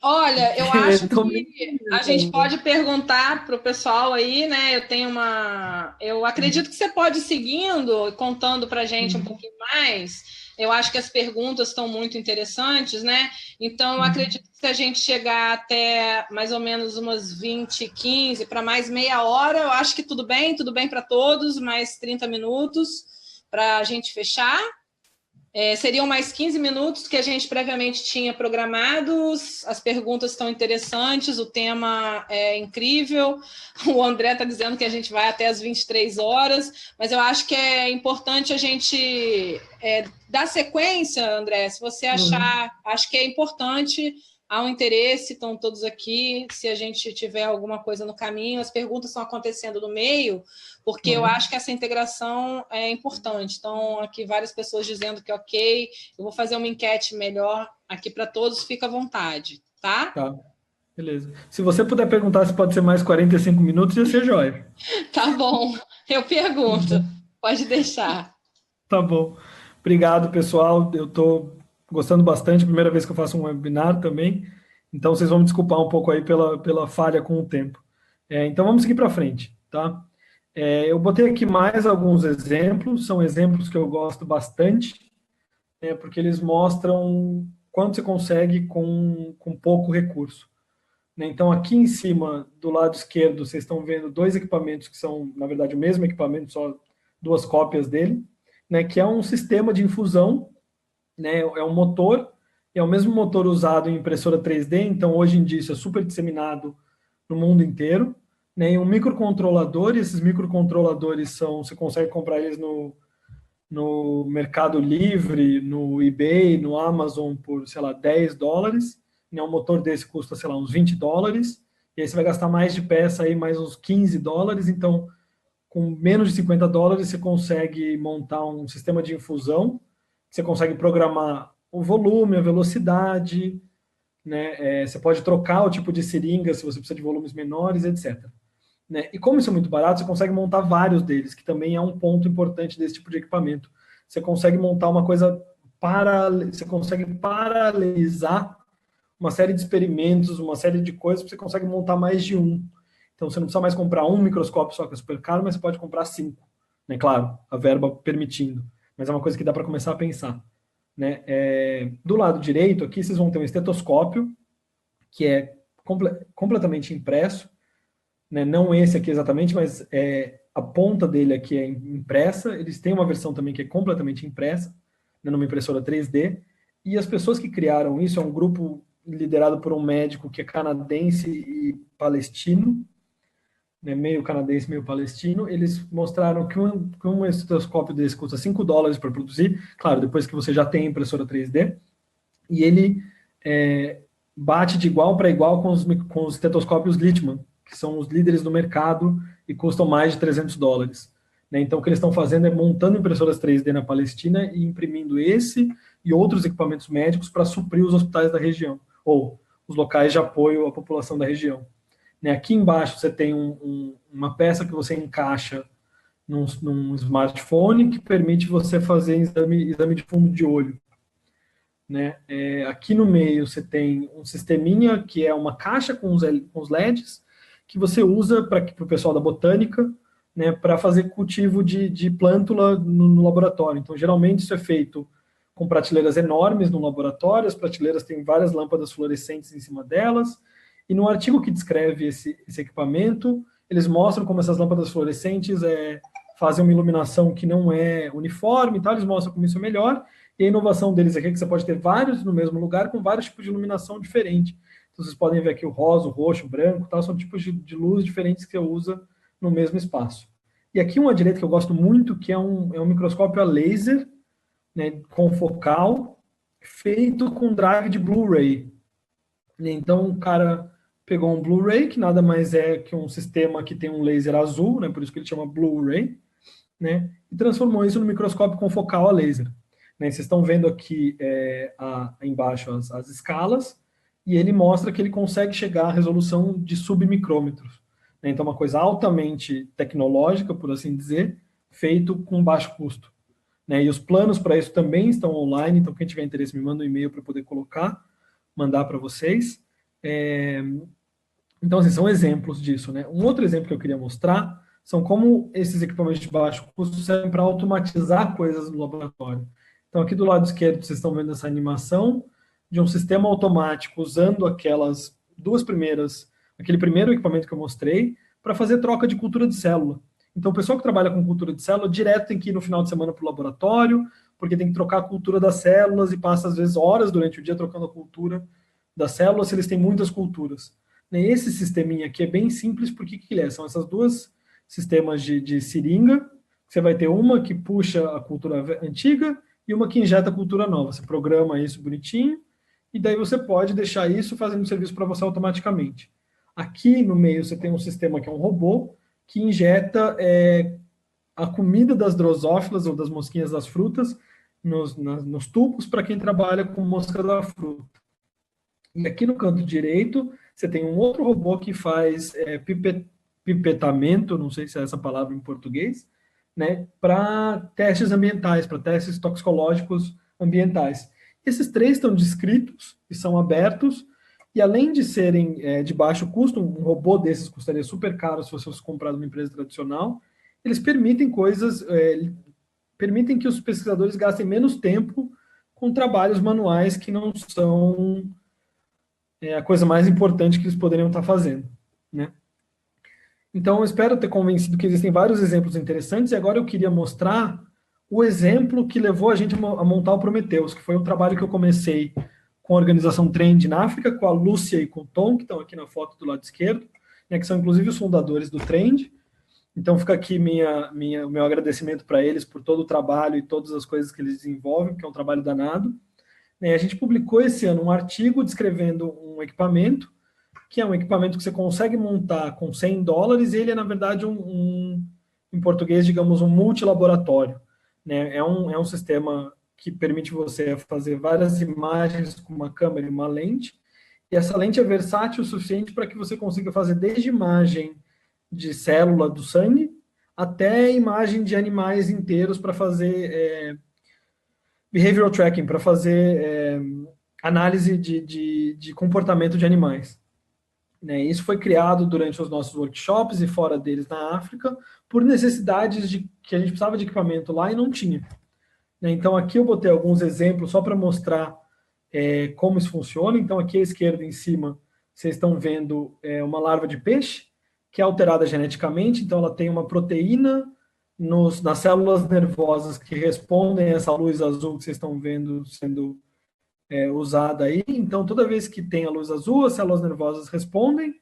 Olha, eu acho que a gente pode perguntar para o pessoal aí, né? Eu acredito que você pode ir seguindo, contando para a gente um pouquinho mais. Eu acho que as perguntas estão muito interessantes, né? Então, eu acredito que se a gente chegar até mais ou menos umas 20, 15, para mais meia hora, eu acho que tudo bem para todos, mais 30 minutos para a gente fechar. Seriam mais 15 minutos que a gente previamente tinha programados. As perguntas estão interessantes, o tema é incrível. O André está dizendo que a gente vai até as 23 horas, mas eu acho que é importante a gente dar sequência, André, se você achar, acho que é importante. Há um interesse, estão todos aqui. Se a gente tiver alguma coisa no caminho, as perguntas estão acontecendo no meio, porque eu acho que essa integração é importante. Então, aqui várias pessoas dizendo que ok, eu vou fazer uma enquete melhor aqui para todos, fica à vontade, tá? Tá, beleza. Se você puder perguntar se pode ser mais 45 minutos, ia ser jóia. Tá bom, eu pergunto, pode deixar. Tá bom. Obrigado, pessoal. Eu estou gostando bastante, primeira vez que eu faço um webinar também, então vocês vão me desculpar um pouco aí pela falha com o tempo. Então vamos seguir para frente, tá? Eu botei aqui mais alguns exemplos, são exemplos que eu gosto bastante, porque eles mostram quanto você consegue com pouco recurso. Então aqui em cima, do lado esquerdo, vocês estão vendo 2 equipamentos que são, na verdade, o mesmo equipamento, só 2 cópias dele, que é um sistema de infusão, é um motor, é o mesmo motor usado em impressora 3D, então hoje em dia isso é super disseminado no mundo inteiro, e um microcontrolador, e esses microcontroladores você consegue comprar eles no Mercado Livre, no eBay, no Amazon por, sei lá, $10, um motor desse custa, sei lá, uns $20, e aí você vai gastar mais de peça aí, mais uns $15, então com menos de $50 você consegue montar um sistema de infusão. Você consegue programar o volume, a velocidade, você pode trocar o tipo de seringa se você precisa de volumes menores, etc. E como isso é muito barato, você consegue montar vários deles, que também é um ponto importante desse tipo de equipamento. Você consegue montar uma coisa você consegue paralelizar uma série de experimentos, uma série de coisas, você consegue montar mais de um. Então você não precisa mais comprar um microscópio só, que é super caro, mas você pode comprar 5. Claro, a verba permitindo. Mas é uma coisa que dá para começar a pensar. Do lado direito, aqui vocês vão ter um estetoscópio, que é completamente impresso, não esse aqui exatamente, mas a ponta dele aqui é impressa. Eles têm uma versão também que é completamente impressa, numa impressora 3D, e as pessoas que criaram isso é um grupo liderado por um médico que é canadense e palestino, meio canadense, meio palestino. Eles mostraram que um estetoscópio desse custa $5 para produzir, claro, depois que você já tem a impressora 3D, e ele bate de igual para igual com os estetoscópios Littmann, que são os líderes do mercado e custam mais de $300. Então, o que eles estão fazendo é montando impressoras 3D na Palestina e imprimindo esse e outros equipamentos médicos para suprir os hospitais da região, ou os locais de apoio à população da região. Aqui embaixo você tem uma peça que você encaixa num smartphone que permite você fazer exame de fundo de olho. né? Aqui no meio você tem um sisteminha que é uma caixa com os LEDs que você usa para o pessoal da botânica, né, para fazer cultivo de plântula no laboratório. Então, geralmente isso é feito com prateleiras enormes no laboratório, as prateleiras têm várias lâmpadas fluorescentes em cima delas, e no artigo que descreve esse equipamento, eles mostram como essas lâmpadas fluorescentes fazem uma iluminação que não é uniforme e tal, eles mostram como isso é melhor, e a inovação deles aqui é que você pode ter vários no mesmo lugar com vários tipos de iluminação diferentes. Então, vocês podem ver aqui o rosa, o roxo, o branco, tal, são tipos de luz diferentes que você usa no mesmo espaço. E aqui uma direita que eu gosto muito, que é um microscópio a laser, né, confocal, feito com drive de Blu-ray. Então, o cara pegou um Blu-ray, que nada mais é que um sistema que tem um laser azul, né, por isso que ele chama Blu-ray, né, e transformou isso no microscópio confocal a laser. Né, vocês estão vendo aqui embaixo as escalas, e ele mostra que ele consegue chegar à resolução de submicrômetros. Né, então, uma coisa altamente tecnológica, por assim dizer, feito com baixo custo. Né, e os planos para isso também estão online, então quem tiver interesse me manda um e-mail para poder mandar para vocês. Então, assim, são exemplos disso. Né? Um outro exemplo que eu queria mostrar são como esses equipamentos de baixo custo servem para automatizar coisas no laboratório. Então, aqui do lado esquerdo, vocês estão vendo essa animação de um sistema automático usando aquele primeiro equipamento que eu mostrei, para fazer troca de cultura de célula. Então, o pessoal que trabalha com cultura de célula, direto tem que ir no final de semana para o laboratório, porque tem que trocar a cultura das células e passa, às vezes, horas durante o dia trocando a cultura das células, se eles têm muitas culturas. Esse sisteminha aqui é bem simples, porque o que ele é? São essas duas sistemas de seringa, você vai ter uma que puxa a cultura antiga e uma que injeta a cultura nova. Você programa isso bonitinho, e daí você pode deixar isso fazendo serviço para você automaticamente. Aqui no meio você tem um sistema que é um robô, que injeta a comida das drosófilas, ou das mosquinhas das frutas, nos tubos para quem trabalha com mosca da fruta. E aqui no canto direito, você tem um outro robô que faz pipetamento, não sei se é essa palavra em português, né, para testes ambientais, para testes toxicológicos ambientais. Esses três estão descritos e são abertos, e além de serem de baixo custo, um robô desses custaria super caro se fosse comprado numa empresa tradicional, eles permitem permitem que os pesquisadores gastem menos tempo com trabalhos manuais que não são a coisa mais importante que eles poderiam estar fazendo, né? Então, eu espero ter convencido que existem vários exemplos interessantes, e agora eu queria mostrar o exemplo que levou a gente a montar o Prometheus, que foi um trabalho que eu comecei com a organização Trend na África, com a Lúcia e com o Tom, que estão aqui na foto do lado esquerdo, né, que são inclusive os fundadores do Trend. Então fica aqui o meu agradecimento para eles por todo o trabalho e todas as coisas que eles desenvolvem, que é um trabalho danado. A gente publicou esse ano um artigo descrevendo um equipamento, que é um equipamento que você consegue montar com $100, e ele é, na verdade, em português, digamos, um multilaboratório. Né? É um sistema que permite você fazer várias imagens com uma câmera e uma lente, e essa lente é versátil o suficiente para que você consiga fazer desde imagem de célula do sangue até imagem de animais inteiros para fazer behavioral tracking, para fazer análise de comportamento de animais. Né? Isso foi criado durante os nossos workshops e fora deles na África, por necessidades que a gente precisava de equipamento lá e não tinha. Né? Então, aqui eu botei alguns exemplos só para mostrar como isso funciona. Então, aqui à esquerda, em cima, vocês estão vendo uma larva de peixe, que é alterada geneticamente. Então, ela tem uma proteína nas células nervosas que respondem a essa luz azul que vocês estão vendo sendo usada aí. Então, toda vez que tem a luz azul, as células nervosas respondem,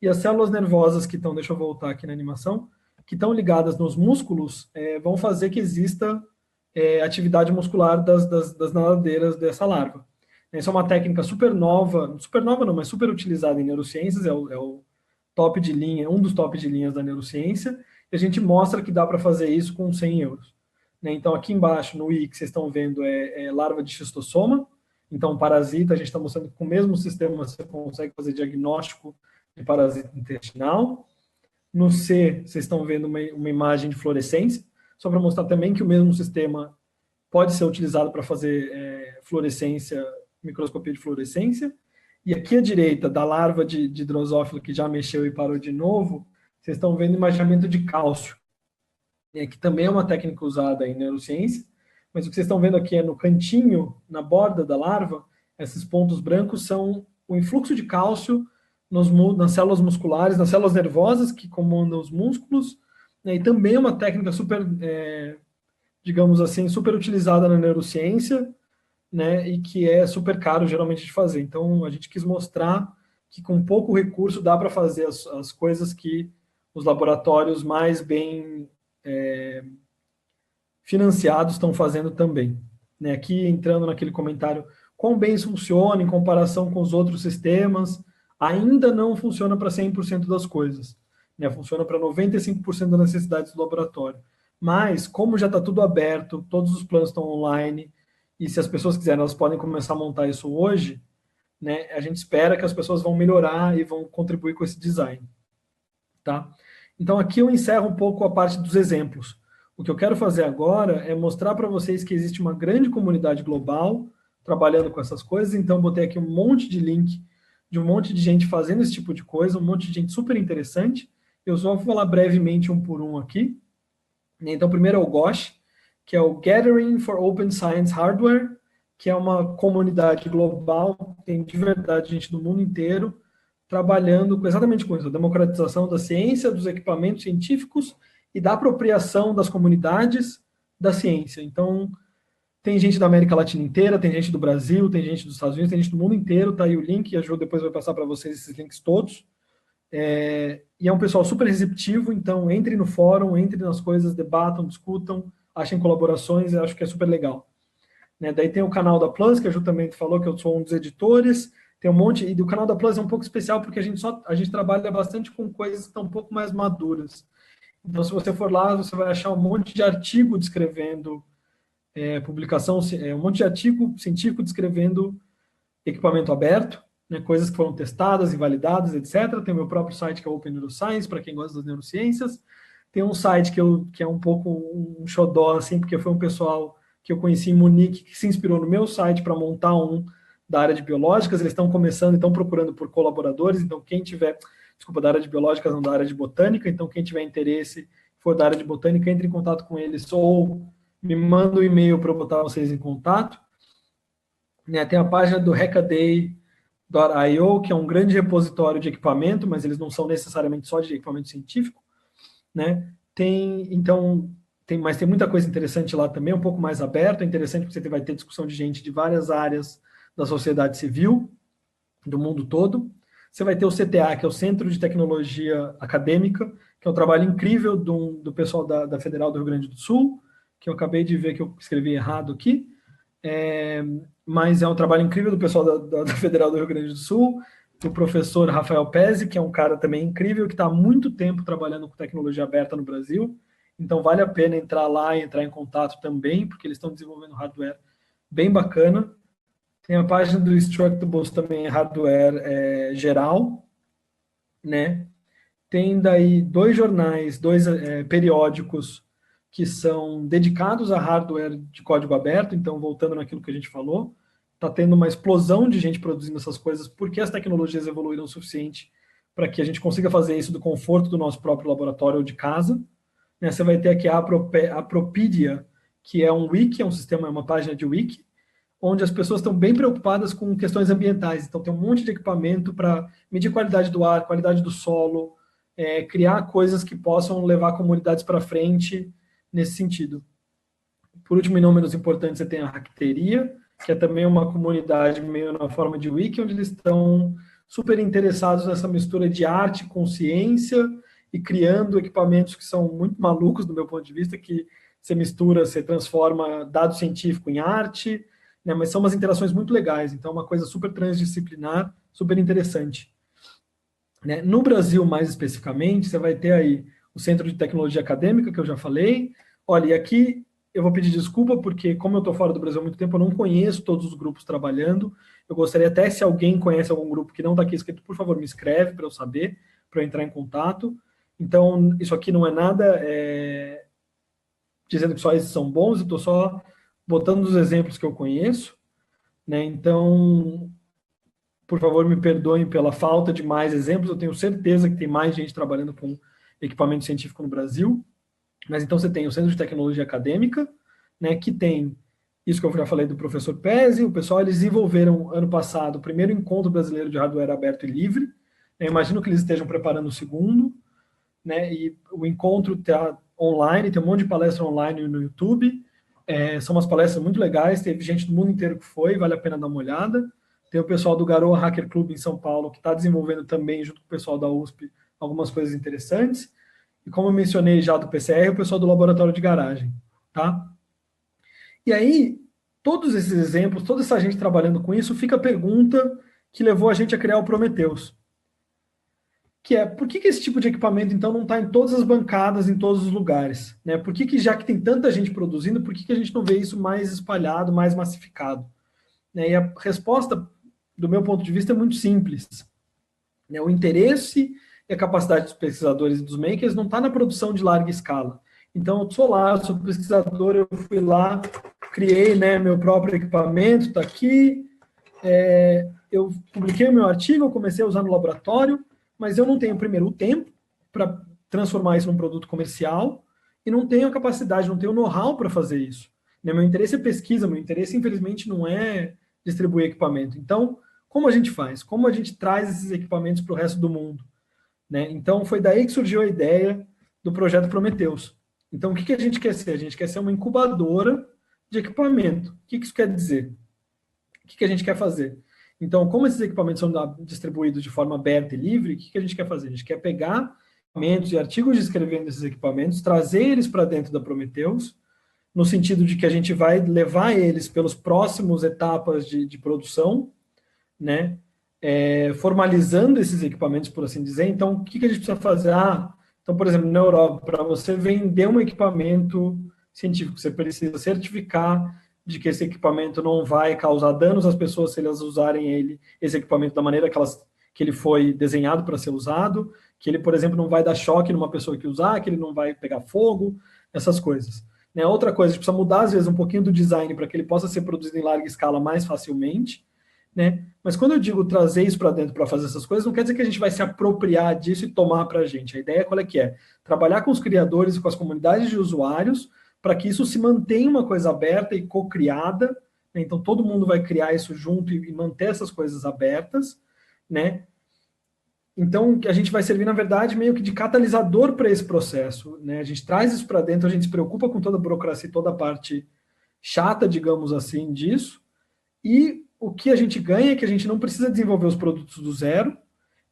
e as células nervosas que estão, deixa eu voltar aqui na animação, que estão ligadas nos músculos, vão fazer que exista atividade muscular das nadadeiras dessa larva. Essa é uma técnica super nova não, mas super utilizada em neurociências, é o top de linha, um dos top de linhas da neurociência, e a gente mostra que dá para fazer isso com €100. Né? Então, aqui embaixo, no I, que vocês estão vendo, larva de xistossoma. Então, parasita, a gente está mostrando que com o mesmo sistema você consegue fazer diagnóstico de parasita intestinal. No C, vocês estão vendo uma imagem de fluorescência, só para mostrar também que o mesmo sistema pode ser utilizado para fazer fluorescência, microscopia de fluorescência. E aqui à direita, da larva de drosófilo, que já mexeu e parou de novo, vocês estão vendo imaginamento de cálcio, que também é uma técnica usada em neurociência, mas o que vocês estão vendo aqui é no cantinho, na borda da larva, esses pontos brancos são o influxo de cálcio nas células musculares, nas células nervosas que comandam os músculos, né, e também é uma técnica super, digamos assim, super utilizada na neurociência, né, e que é super caro geralmente de fazer. Então, a gente quis mostrar que com pouco recurso dá para fazer as coisas que os laboratórios mais bem financiados estão fazendo também. Né, aqui, entrando naquele comentário, quão bem isso funciona em comparação com os outros sistemas, ainda não funciona para 100% das coisas. Né, funciona para 95% das necessidades do laboratório. Mas, como já está tudo aberto, todos os planos estão online, e se as pessoas quiserem, elas podem começar a montar isso hoje, né, a gente espera que as pessoas vão melhorar e vão contribuir com esse design. Tá? Então, aqui eu encerro um pouco a parte dos exemplos. O que eu quero fazer agora é mostrar para vocês que existe uma grande comunidade global trabalhando com essas coisas, então botei aqui um monte de link de um monte de gente fazendo esse tipo de coisa, um monte de gente super interessante. Eu só vou falar brevemente um por um aqui. Então, primeiro é o GOSH, que é o Gathering for Open Science Hardware, que é uma comunidade global, tem de verdade gente do mundo inteiro, trabalhando exatamente com isso, a democratização da ciência, dos equipamentos científicos e da apropriação das comunidades da ciência. Então, tem gente da América Latina inteira, tem gente do Brasil, tem gente dos Estados Unidos, tem gente do mundo inteiro, tá aí o link, e a Ju depois vai passar para vocês esses links todos. E é um pessoal super receptivo, então entre no fórum, entre nas coisas, debatam, discutam, achem colaborações, eu acho que é super legal. Né? Daí tem o canal da Plus, que a Ju também falou que eu sou um dos editores, tem um monte, e o canal da Plus é um pouco especial porque a gente trabalha bastante com coisas que estão um pouco mais maduras. Então, se você for lá, você vai achar um monte de artigo descrevendo publicação, um monte de artigo científico descrevendo equipamento aberto, né, coisas que foram testadas e validadas, etc. Tem o meu próprio site, que é o Open Neuroscience, para quem gosta das neurociências. Tem um site que é um pouco um xodó, assim, porque foi um pessoal que eu conheci em Munique, que se inspirou no meu site para montar um da área de biológicas. Eles estão começando, estão procurando por colaboradores, então quem tiver, da área de biológicas, não da área de botânica, então quem tiver interesse, for da área de botânica, entre em contato com eles ou me manda um e-mail para eu botar vocês em contato. Né, tem a página do Hackaday.io, que é um grande repositório de equipamento, mas eles não são necessariamente só de equipamento científico. Né? Mas tem muita coisa interessante lá também, um pouco mais aberto, é interessante porque você vai ter discussão de gente de várias áreas da sociedade civil, do mundo todo. Você vai ter o CTA, que é o Centro de Tecnologia Acadêmica, que é um trabalho incrível do pessoal da Federal do Rio Grande do Sul, que eu acabei de ver que eu escrevi errado aqui, mas é um trabalho incrível do pessoal da Federal do Rio Grande do Sul, do professor Rafael Pezzi, que é um cara também incrível, que está há muito tempo trabalhando com tecnologia aberta no Brasil, então vale a pena entrar lá e entrar em contato também, porque eles estão desenvolvendo hardware bem bacana. Tem a página do Instructables também, hardware geral, né? Tem daí 2 jornais, 2 periódicos que são dedicados a hardware de código aberto, então voltando naquilo que a gente falou, está tendo uma explosão de gente produzindo essas coisas porque as tecnologias evoluíram o suficiente para que a gente consiga fazer isso do conforto do nosso próprio laboratório ou de casa. Né? Você vai ter aqui a Apropedia, que é um wiki, é um sistema, é uma página de wiki, onde as pessoas estão bem preocupadas com questões ambientais. Então tem um monte de equipamento para medir qualidade do ar, qualidade do solo, criar coisas que possam levar comunidades para frente nesse sentido. Por último, e não menos importante, você tem a Hackteria, que é também uma comunidade meio na forma de wiki, onde eles estão super interessados nessa mistura de arte com ciência e criando equipamentos que são muito malucos, do meu ponto de vista, que você mistura, você transforma dado científico em arte, né, mas são umas interações muito legais, então é uma coisa super transdisciplinar, super interessante. Né? No Brasil, mais especificamente, você vai ter aí o Centro de Tecnologia Acadêmica, que eu já falei. Olha, e aqui eu vou pedir desculpa, porque como eu estou fora do Brasil há muito tempo, eu não conheço todos os grupos trabalhando. Eu gostaria até, se alguém conhece algum grupo que não está aqui escrito, por favor, me escreve para eu saber, para eu entrar em contato. Então, isso aqui não é nada dizendo que só esses são bons, eu estou só botando os exemplos que eu conheço, né? Então, por favor, me perdoem pela falta de mais exemplos, eu tenho certeza que tem mais gente trabalhando com equipamento científico no Brasil, mas então você tem o Centro de Tecnologia Acadêmica, né, que tem isso que eu já falei do professor Pezzi, o pessoal, eles desenvolveram ano passado o primeiro encontro brasileiro de hardware aberto e livre, eu imagino que eles estejam preparando o segundo, né, e o encontro está online, tem um monte de palestra online no YouTube, são umas palestras muito legais, teve gente do mundo inteiro que foi, vale a pena dar uma olhada. Tem o pessoal do Garoa Hacker Club em São Paulo, que está desenvolvendo também, junto com o pessoal da USP, algumas coisas interessantes. E como eu mencionei já do PCR, o pessoal do Laboratório de Garagem. Tá? E aí, todos esses exemplos, toda essa gente trabalhando com isso, fica a pergunta que levou a gente a criar o Prometheus. Que é, por que esse tipo de equipamento, então, não está em todas as bancadas, em todos os lugares? Né? Por que já que tem tanta gente produzindo, por que a gente não vê isso mais espalhado, mais massificado? Né? E a resposta, do meu ponto de vista, é muito simples. Né? O interesse e a capacidade dos pesquisadores e dos makers não está na produção de larga escala. Então, eu sou lá, sou pesquisador, eu fui lá, criei, né, meu próprio equipamento, está aqui, eu publiquei o meu artigo, eu comecei a usar no laboratório, mas eu não tenho, primeiro, o tempo para transformar isso num produto comercial e não tenho a capacidade, não tenho o know-how para fazer isso. Né? Meu interesse é pesquisa, meu interesse, infelizmente, não é distribuir equipamento. Então, como a gente faz? Como a gente traz esses equipamentos para o resto do mundo? Né? Então, foi daí que surgiu a ideia do projeto Prometheus. Então, o que a gente quer ser? A gente quer ser uma incubadora de equipamento. O que isso quer dizer? O que a gente quer fazer? Então, como esses equipamentos são distribuídos de forma aberta e livre, o que a gente quer fazer? A gente quer pegar equipamentos e artigos descrevendo esses equipamentos, trazer eles para dentro da Prometheus, no sentido de que a gente vai levar eles pelas próximas etapas de produção, né? Formalizando esses equipamentos, por assim dizer. Então, o que a gente precisa fazer? Então, por exemplo, na Europa, para você vender um equipamento científico, você precisa certificar de que esse equipamento não vai causar danos às pessoas se elas usarem esse equipamento da maneira que ele foi desenhado para ser usado, que ele, por exemplo, não vai dar choque numa pessoa que usar, que ele não vai pegar fogo, essas coisas. Né? Outra coisa, a gente precisa mudar, às vezes, um pouquinho do design para que ele possa ser produzido em larga escala mais facilmente, né? Mas quando eu digo trazer isso para dentro para fazer essas coisas, não quer dizer que a gente vai se apropriar disso e tomar para a gente. A ideia qual é que é? Trabalhar com os criadores e com as comunidades de usuários para que isso se mantenha uma coisa aberta e co-criada, né? Então todo mundo vai criar isso junto e manter essas coisas abertas, né? Então a gente vai servir, na verdade, meio que de catalisador para esse processo, né? A gente traz isso para dentro, a gente se preocupa com toda a burocracia, toda a parte chata, digamos assim, disso, e o que a gente ganha é que a gente não precisa desenvolver os produtos do zero,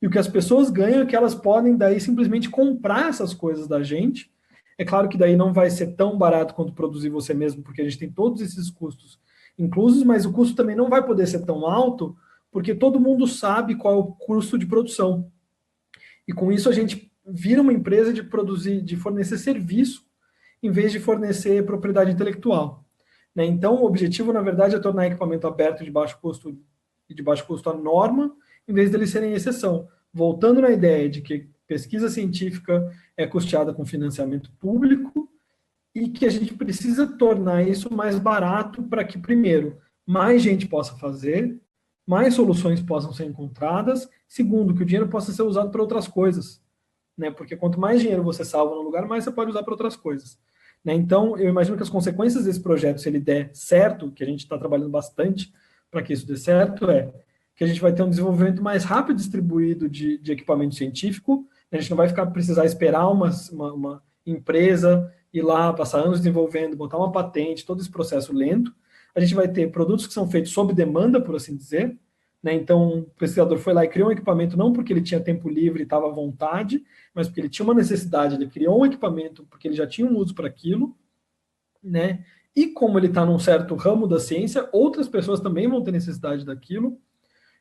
e o que as pessoas ganham é que elas podem daí simplesmente comprar essas coisas da gente. É claro que daí não vai ser tão barato quanto produzir você mesmo, porque a gente tem todos esses custos inclusos, mas o custo também não vai poder ser tão alto, porque todo mundo sabe qual é o custo de produção. E com isso a gente vira uma empresa de produzir, de fornecer serviço, em vez de fornecer propriedade intelectual. Né? Então, o objetivo, na verdade, é tornar equipamento aberto de baixo custo e de baixo custo a norma, em vez deles serem exceção. Voltando na ideia de que pesquisa científica é custeada com financiamento público e que a gente precisa tornar isso mais barato para que, primeiro, mais gente possa fazer, mais soluções possam ser encontradas, segundo, que o dinheiro possa ser usado para outras coisas. Né? Porque quanto mais dinheiro você salva no lugar, mais você pode usar para outras coisas. Né? Então, eu imagino que as consequências desse projeto, se ele der certo, que a gente está trabalhando bastante para que isso dê certo, é que a gente vai ter um desenvolvimento mais rápido distribuído de equipamento científico, a gente não vai precisar esperar uma empresa ir lá, passar anos desenvolvendo, botar uma patente, todo esse processo lento. A gente vai ter produtos que são feitos sob demanda, por assim dizer. Né? Então, o pesquisador foi lá e criou um equipamento não porque ele tinha tempo livre e estava à vontade, mas porque ele tinha uma necessidade, ele criou um equipamento porque ele já tinha um uso para aquilo, né? E como ele está num certo ramo da ciência, outras pessoas também vão ter necessidade daquilo,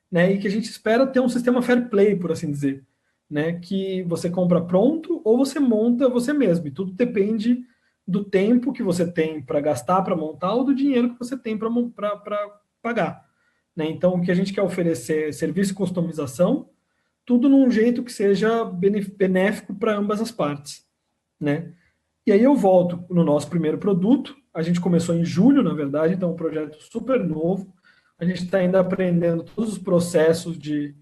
né? E que a gente espera ter um sistema fair play, por assim dizer, né? Que você compra pronto ou você monta você mesmo, e tudo depende do tempo que você tem para gastar para montar ou do dinheiro que você tem para pagar. Né? Então, o que a gente quer oferecer é serviço de customização, tudo num jeito que seja benéfico para ambas as partes. Né? E aí eu volto no nosso primeiro produto, a gente começou em julho, na verdade, então é um projeto super novo. A gente está ainda aprendendo todos os processos de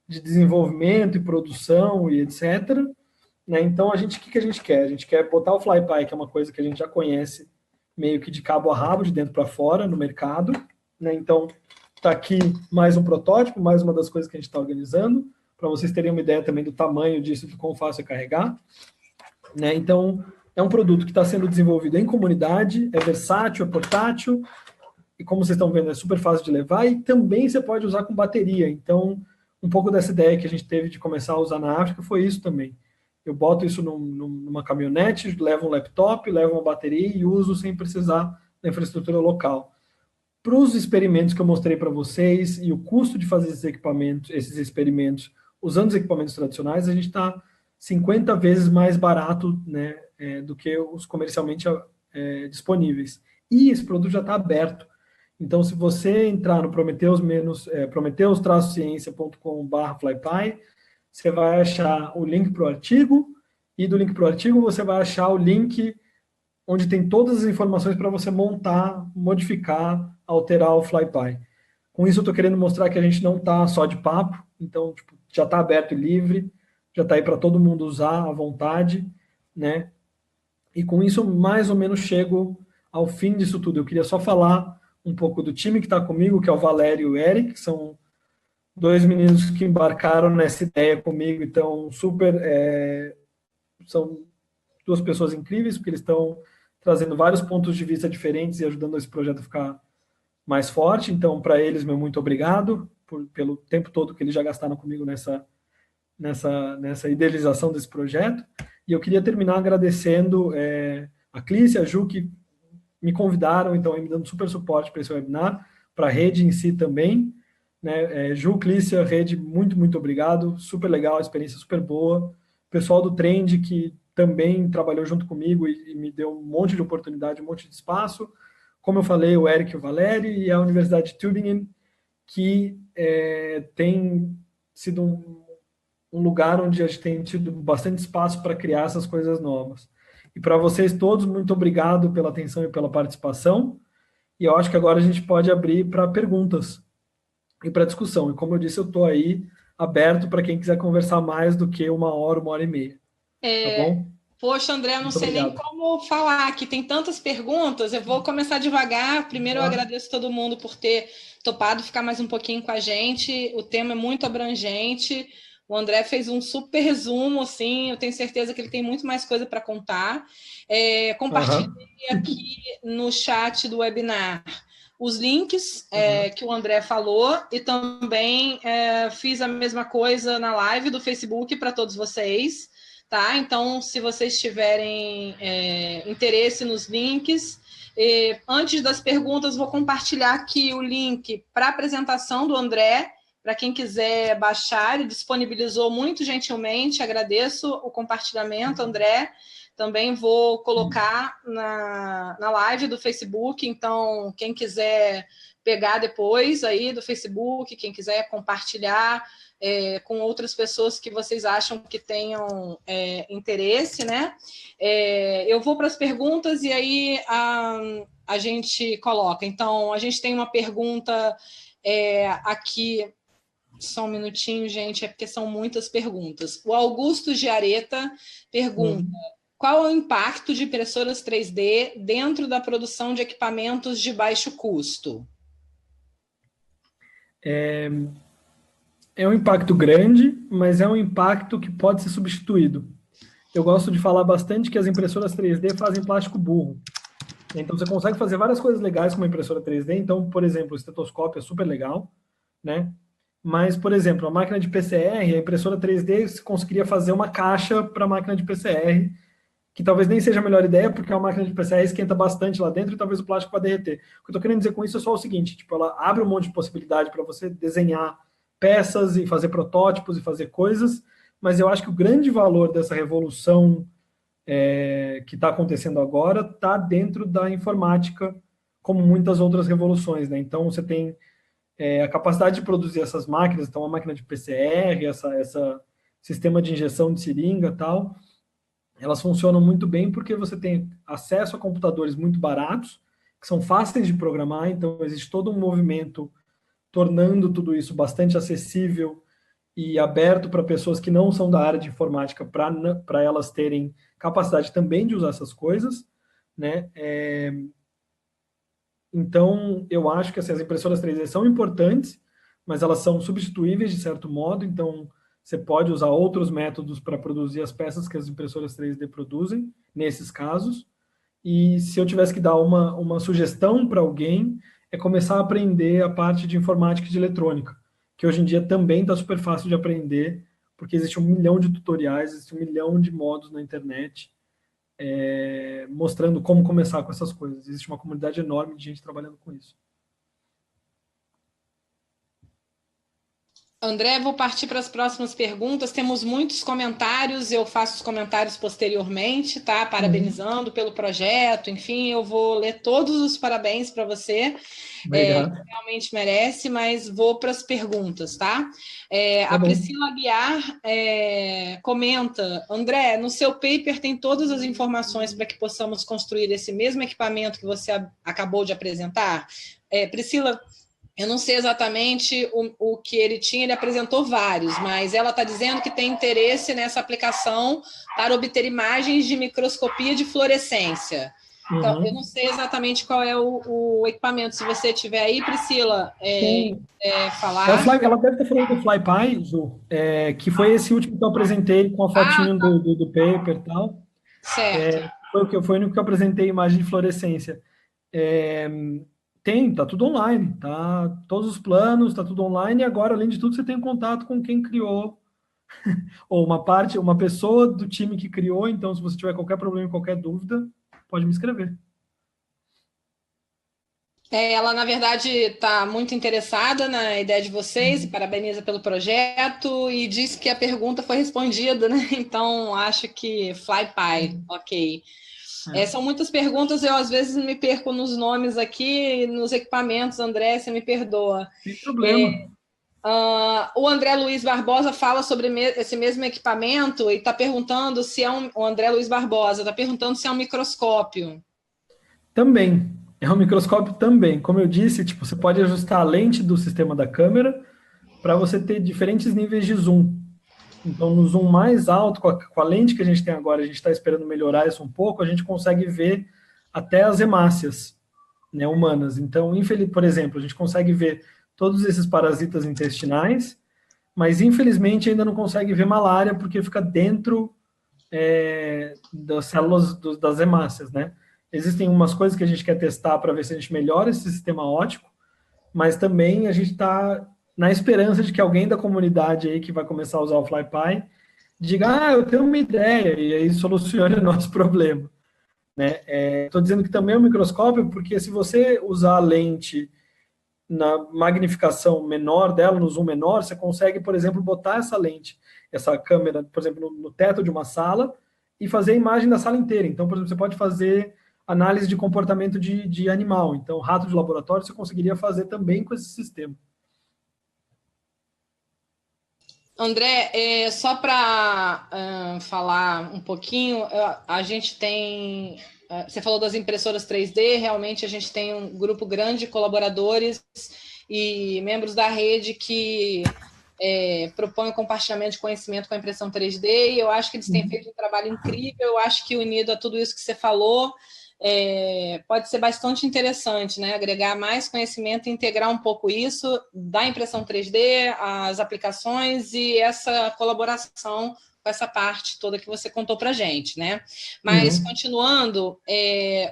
desenvolvimento e produção e etc. Né? Então, o que a gente quer? A gente quer botar o FlyPy, que é uma coisa que a gente já conhece meio que de cabo a rabo, de dentro para fora, no mercado. Né? Então, está aqui mais um protótipo, mais uma das coisas que a gente está organizando, para vocês terem uma ideia também do tamanho disso, de quão fácil é carregar. Né? Então, é um produto que está sendo desenvolvido em comunidade, é versátil, é portátil, e como vocês estão vendo, é super fácil de levar, e também você pode usar com bateria. Então, um pouco dessa ideia que a gente teve de começar a usar na África foi isso também. Eu boto isso numa caminhonete, levo um laptop, levo uma bateria e uso sem precisar da infraestrutura local. Para os experimentos que eu mostrei para vocês e o custo de fazer esses experimentos usando os equipamentos tradicionais, a gente está 50 vezes mais barato, né, do que os comercialmente disponíveis. E esse produto já está aberto. Então, se você entrar no prometheus-ciência.com/flypy, você vai achar o link para o artigo, e do link para o artigo você vai achar o link onde tem todas as informações para você montar, modificar, alterar o FlyPy. Com isso, eu estou querendo mostrar que a gente não está só de papo, então já está aberto e livre, já está aí para todo mundo usar à vontade, né? E com isso, mais ou menos, chego ao fim disso tudo. Eu queria só falar um pouco do time que está comigo, que é o Valério e o Eric, que são dois meninos que embarcaram nessa ideia comigo, então são duas pessoas incríveis, porque eles estão trazendo vários pontos de vista diferentes e ajudando esse projeto a ficar mais forte. Então, para eles, meu muito obrigado pelo tempo todo que eles já gastaram comigo nessa idealização desse projeto. E eu queria terminar agradecendo a Clícia, a Ju, que me convidaram, então, me dando super suporte para esse webinar, para a rede em si também. Né? Ju, Clícia, rede, muito, muito obrigado. Super legal, a experiência super boa. O pessoal do Trend, que também trabalhou junto comigo e me deu um monte de oportunidade, um monte de espaço. Como eu falei, o Eric e o Valério, e a Universidade de Tübingen, que tem sido um lugar onde a gente tem tido bastante espaço para criar essas coisas novas. E para vocês todos, muito obrigado pela atenção e pela participação. E eu acho que agora a gente pode abrir para perguntas e para discussão. E como eu disse, eu estou aí aberto para quem quiser conversar mais do que 1 hora e meia. Tá bom? Poxa, André, eu não sei nem como falar, que tem tantas perguntas. Eu vou começar devagar. Primeiro, eu agradeço todo mundo por ter topado ficar mais um pouquinho com a gente. O tema é muito abrangente. O André fez um super resumo, assim. Eu tenho certeza que ele tem muito mais coisa para contar. Compartilhei aqui no chat do webinar os links que o André falou e também fiz a mesma coisa na live do Facebook para todos vocês. Tá? Então, se vocês tiverem interesse nos links, antes das perguntas, vou compartilhar aqui o link para a apresentação do André, para quem quiser baixar, ele disponibilizou muito gentilmente, agradeço o compartilhamento, André. Também vou colocar na live do Facebook, então, quem quiser pegar depois aí do Facebook, quem quiser compartilhar, com outras pessoas que vocês acham que tenham interesse, né? Eu vou para as perguntas e aí a gente coloca. Então, a gente tem uma pergunta aqui, só um minutinho, gente, é porque são muitas perguntas. O Augusto Giareta pergunta: qual é o impacto de impressoras 3D dentro da produção de equipamentos de baixo custo? É um impacto grande, mas é um impacto que pode ser substituído. Eu gosto de falar bastante que as impressoras 3D fazem plástico burro. Então, você consegue fazer várias coisas legais com uma impressora 3D. Então, por exemplo, o estetoscópio é super legal, né? Mas, por exemplo, a máquina de PCR, a impressora 3D, você conseguiria fazer uma caixa para a máquina de PCR, que talvez nem seja a melhor ideia, porque a máquina de PCR esquenta bastante lá dentro e talvez o plástico vá derreter. O que eu estou querendo dizer com isso é só o seguinte, tipo, ela abre um monte de possibilidade para você desenhar peças e fazer protótipos e fazer coisas, mas eu acho que o grande valor dessa revolução que está acontecendo agora está dentro da informática, como muitas outras revoluções, né? Então, você tem a capacidade de produzir essas máquinas, então a máquina de PCR, essa sistema de injeção de seringa e tal, elas funcionam muito bem porque você tem acesso a computadores muito baratos, que são fáceis de programar, então existe todo um movimento tornando tudo isso bastante acessível e aberto para pessoas que não são da área de informática, para elas terem capacidade também de usar essas coisas, né? Então, eu acho que assim, as impressoras 3D são importantes, mas elas são substituíveis de certo modo, então você pode usar outros métodos para produzir as peças que as impressoras 3D produzem, nesses casos. E se eu tivesse que dar uma sugestão para alguém, é começar a aprender a parte de informática e de eletrônica, que hoje em dia também está super fácil de aprender, porque existe 1 milhão de tutoriais, existe 1 milhão de modos na internet, mostrando como começar com essas coisas. Existe uma comunidade enorme de gente trabalhando com isso. André, vou partir para as próximas perguntas. Temos muitos comentários, eu faço os comentários posteriormente, tá? Parabenizando pelo projeto, enfim, eu vou ler todos os parabéns para você. Realmente merece, mas vou para as perguntas, tá? A Priscila Aguiar comenta: André, no seu paper tem todas as informações para que possamos construir esse mesmo equipamento que você acabou de apresentar? Priscila, eu não sei exatamente o que ele tinha, ele apresentou vários, mas ela está dizendo que tem interesse nessa aplicação para obter imagens de microscopia de fluorescência. Então, eu não sei exatamente qual é o equipamento. Se você tiver aí, Priscila, falar. Ela deve estar falando do FlyPy, Ju, que foi esse último que eu apresentei com a fotinho do paper e tal. Certo. Foi o único que eu apresentei imagem de fluorescência. Tá tudo online, tá? Todos os planos, tá tudo online, e agora, além de tudo, você tem um contato com quem criou, ou uma pessoa do time que criou, então, se você tiver qualquer problema, qualquer dúvida, pode me escrever. Ela, na verdade, está muito interessada na ideia de vocês e parabeniza pelo projeto e diz que a pergunta foi respondida, né? Então, acho que FlyPy, ok. São muitas perguntas, eu às vezes me perco nos nomes aqui, nos equipamentos, André, você me perdoa. Sem problema. O André Luiz Barbosa fala sobre esse mesmo equipamento e está perguntando se é o André Luiz Barbosa está perguntando se é um microscópio. Também. É um microscópio também. Como eu disse, você pode ajustar a lente do sistema da câmera para você ter diferentes níveis de zoom. Então, no zoom mais alto, com a lente que a gente tem agora, a gente está esperando melhorar isso um pouco, a gente consegue ver até as hemácias, né, humanas. Então, por exemplo, a gente consegue ver todos esses parasitas intestinais, mas infelizmente ainda não consegue ver malária, porque fica dentro das células das hemácias, né? Existem umas coisas que a gente quer testar para ver se a gente melhora esse sistema óptico, mas também a gente está na esperança de que alguém da comunidade aí que vai começar a usar o FlyPy diga, eu tenho uma ideia, e aí solucione o nosso problema. Estou dizendo que também é um microscópio, porque se você usar a lente na magnificação menor dela, no zoom menor, você consegue, por exemplo, botar essa lente, essa câmera, por exemplo, no teto de uma sala e fazer a imagem da sala inteira. Então, por exemplo, você pode fazer análise de comportamento de animal. Então, rato de laboratório você conseguiria fazer também com esse sistema. André, só para falar um pouquinho, a gente tem... Você falou das impressoras 3D, realmente a gente tem um grupo grande de colaboradores e membros da rede que propõem o compartilhamento de conhecimento com a impressão 3D, e eu acho que eles têm feito um trabalho incrível. Eu acho que, unido a tudo isso que você falou, pode ser bastante interessante, né? Agregar mais conhecimento e integrar um pouco isso da impressão 3D, as aplicações e essa colaboração com essa parte toda que você contou para a gente, né? Mas, continuando,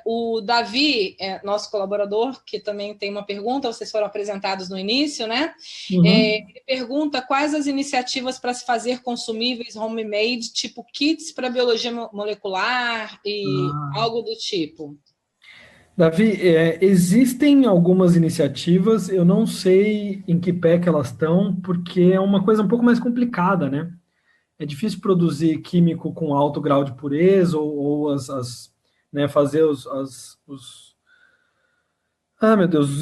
o Davi, nosso colaborador, que também tem uma pergunta, vocês foram apresentados no início, né? Ele pergunta quais as iniciativas para se fazer consumíveis homemade, tipo kits para biologia molecular e algo do tipo. Davi, existem algumas iniciativas, eu não sei em que pé que elas estão, porque é uma coisa um pouco mais complicada, né? É difícil produzir químico com alto grau de pureza ou fazer os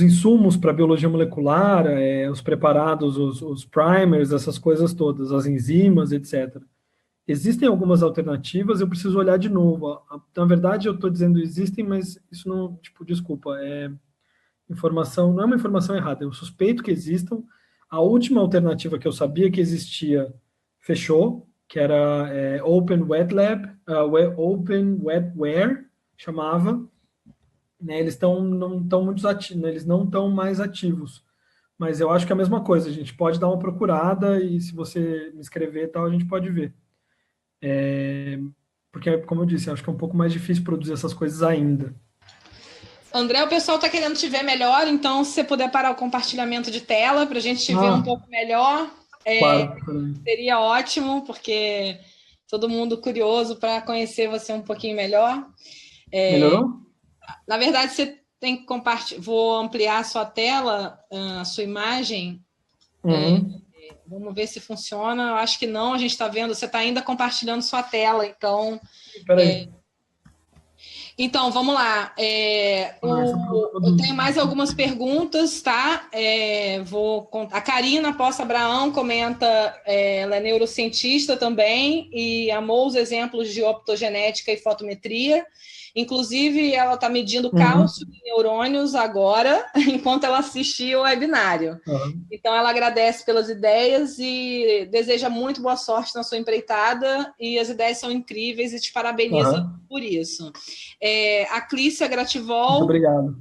insumos para biologia molecular, os preparados, os primers, essas coisas todas, as enzimas, etc. Existem algumas alternativas, eu preciso olhar de novo. Na verdade, eu estou dizendo existem, mas isso não, tipo, desculpa, informação, não é uma informação errada, eu suspeito que existam. A última alternativa que eu sabia que existia fechou, que era Open Wet Lab, Open Wetware, chamava, né? Eles não estão muito ativos, né? Eles não estão mais ativos. Mas eu acho que é a mesma coisa, a gente pode dar uma procurada e se você me escrever e tal, a gente pode ver. Porque, como eu disse, eu acho que é um pouco mais difícil produzir essas coisas ainda. André, o pessoal está querendo te ver melhor, então se você puder parar o compartilhamento de tela para a gente te ver um pouco melhor, Claro. seria ótimo, porque todo mundo curioso para conhecer você um pouquinho melhor. Melhorou? Na verdade, você tem que compartilhar. Vou ampliar a sua tela, a sua imagem. Vamos ver se funciona. Eu acho que não, a gente está vendo, você está ainda compartilhando sua tela, então. Peraí. Então, vamos lá. Eu tenho mais algumas perguntas, tá? A Karina Poça Abraão comenta, ela é neurocientista também e amou os exemplos de optogenética e fotometria. Inclusive, ela está medindo cálcio em neurônios agora, enquanto ela assistia o webinário. Então, ela agradece pelas ideias e deseja muito boa sorte na sua empreitada, e as ideias são incríveis e te parabeniza por isso. A Clícia Grativol, muito obrigado.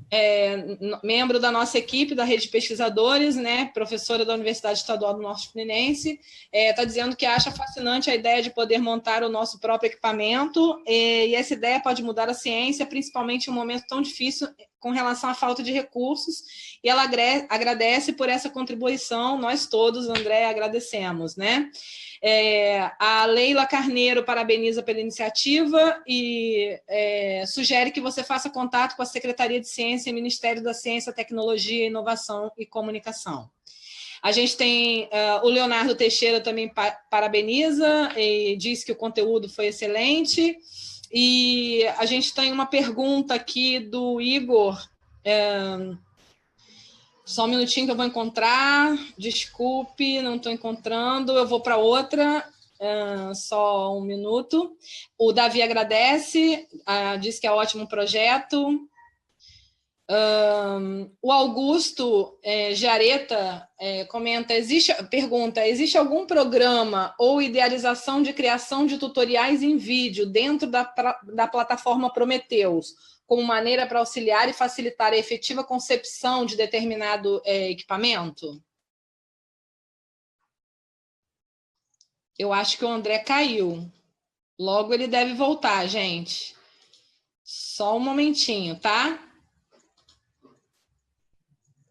Membro da nossa equipe da Rede de Pesquisadores, né, professora da Universidade Estadual do Norte Fluminense, está dizendo que acha fascinante a ideia de poder montar o nosso próprio equipamento, e essa ideia pode mudar a ciência, principalmente em um momento tão difícil com relação à falta de recursos, e ela agradece por essa contribuição, nós todos, André, agradecemos, né? A Leila Carneiro parabeniza pela iniciativa e sugere que você faça contato com a Secretaria de Ciência e Ministério da Ciência, Tecnologia, Inovação e Comunicação. A gente tem o Leonardo Teixeira também parabeniza e diz que o conteúdo foi excelente. E a gente tem uma pergunta aqui do Igor. Só um minutinho que eu vou encontrar. Desculpe, não estou encontrando. Eu vou para outra. Só um minuto. O Davi agradece, diz que é ótimo projeto. O Augusto Jareta pergunta: existe algum programa ou idealização de criação de tutoriais em vídeo dentro da plataforma Prometheus, como maneira para auxiliar e facilitar a efetiva concepção de determinado equipamento? Eu acho que o André caiu. Logo ele deve voltar, gente. Só um momentinho, tá?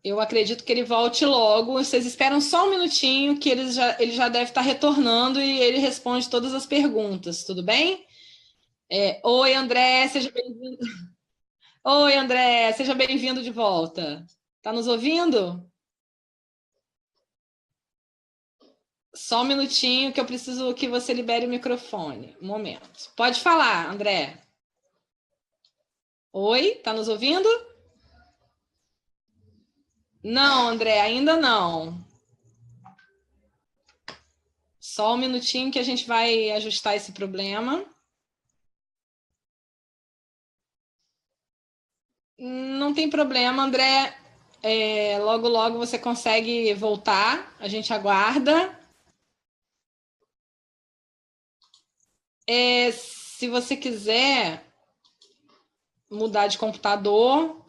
Eu acredito que ele volte logo. Vocês esperam só um minutinho, que ele já deve estar retornando e ele responde todas as perguntas, tudo bem? Oi, André, seja bem-vindo. Oi, André, seja bem-vindo de volta. Está nos ouvindo? Só um minutinho que eu preciso que você libere o microfone. Um momento. Pode falar, André. Oi, está nos ouvindo? Não, André, ainda não. Só um minutinho que a gente vai ajustar esse problema. Não tem problema, André. Logo, logo você consegue voltar. A gente aguarda. Se você quiser mudar de computador...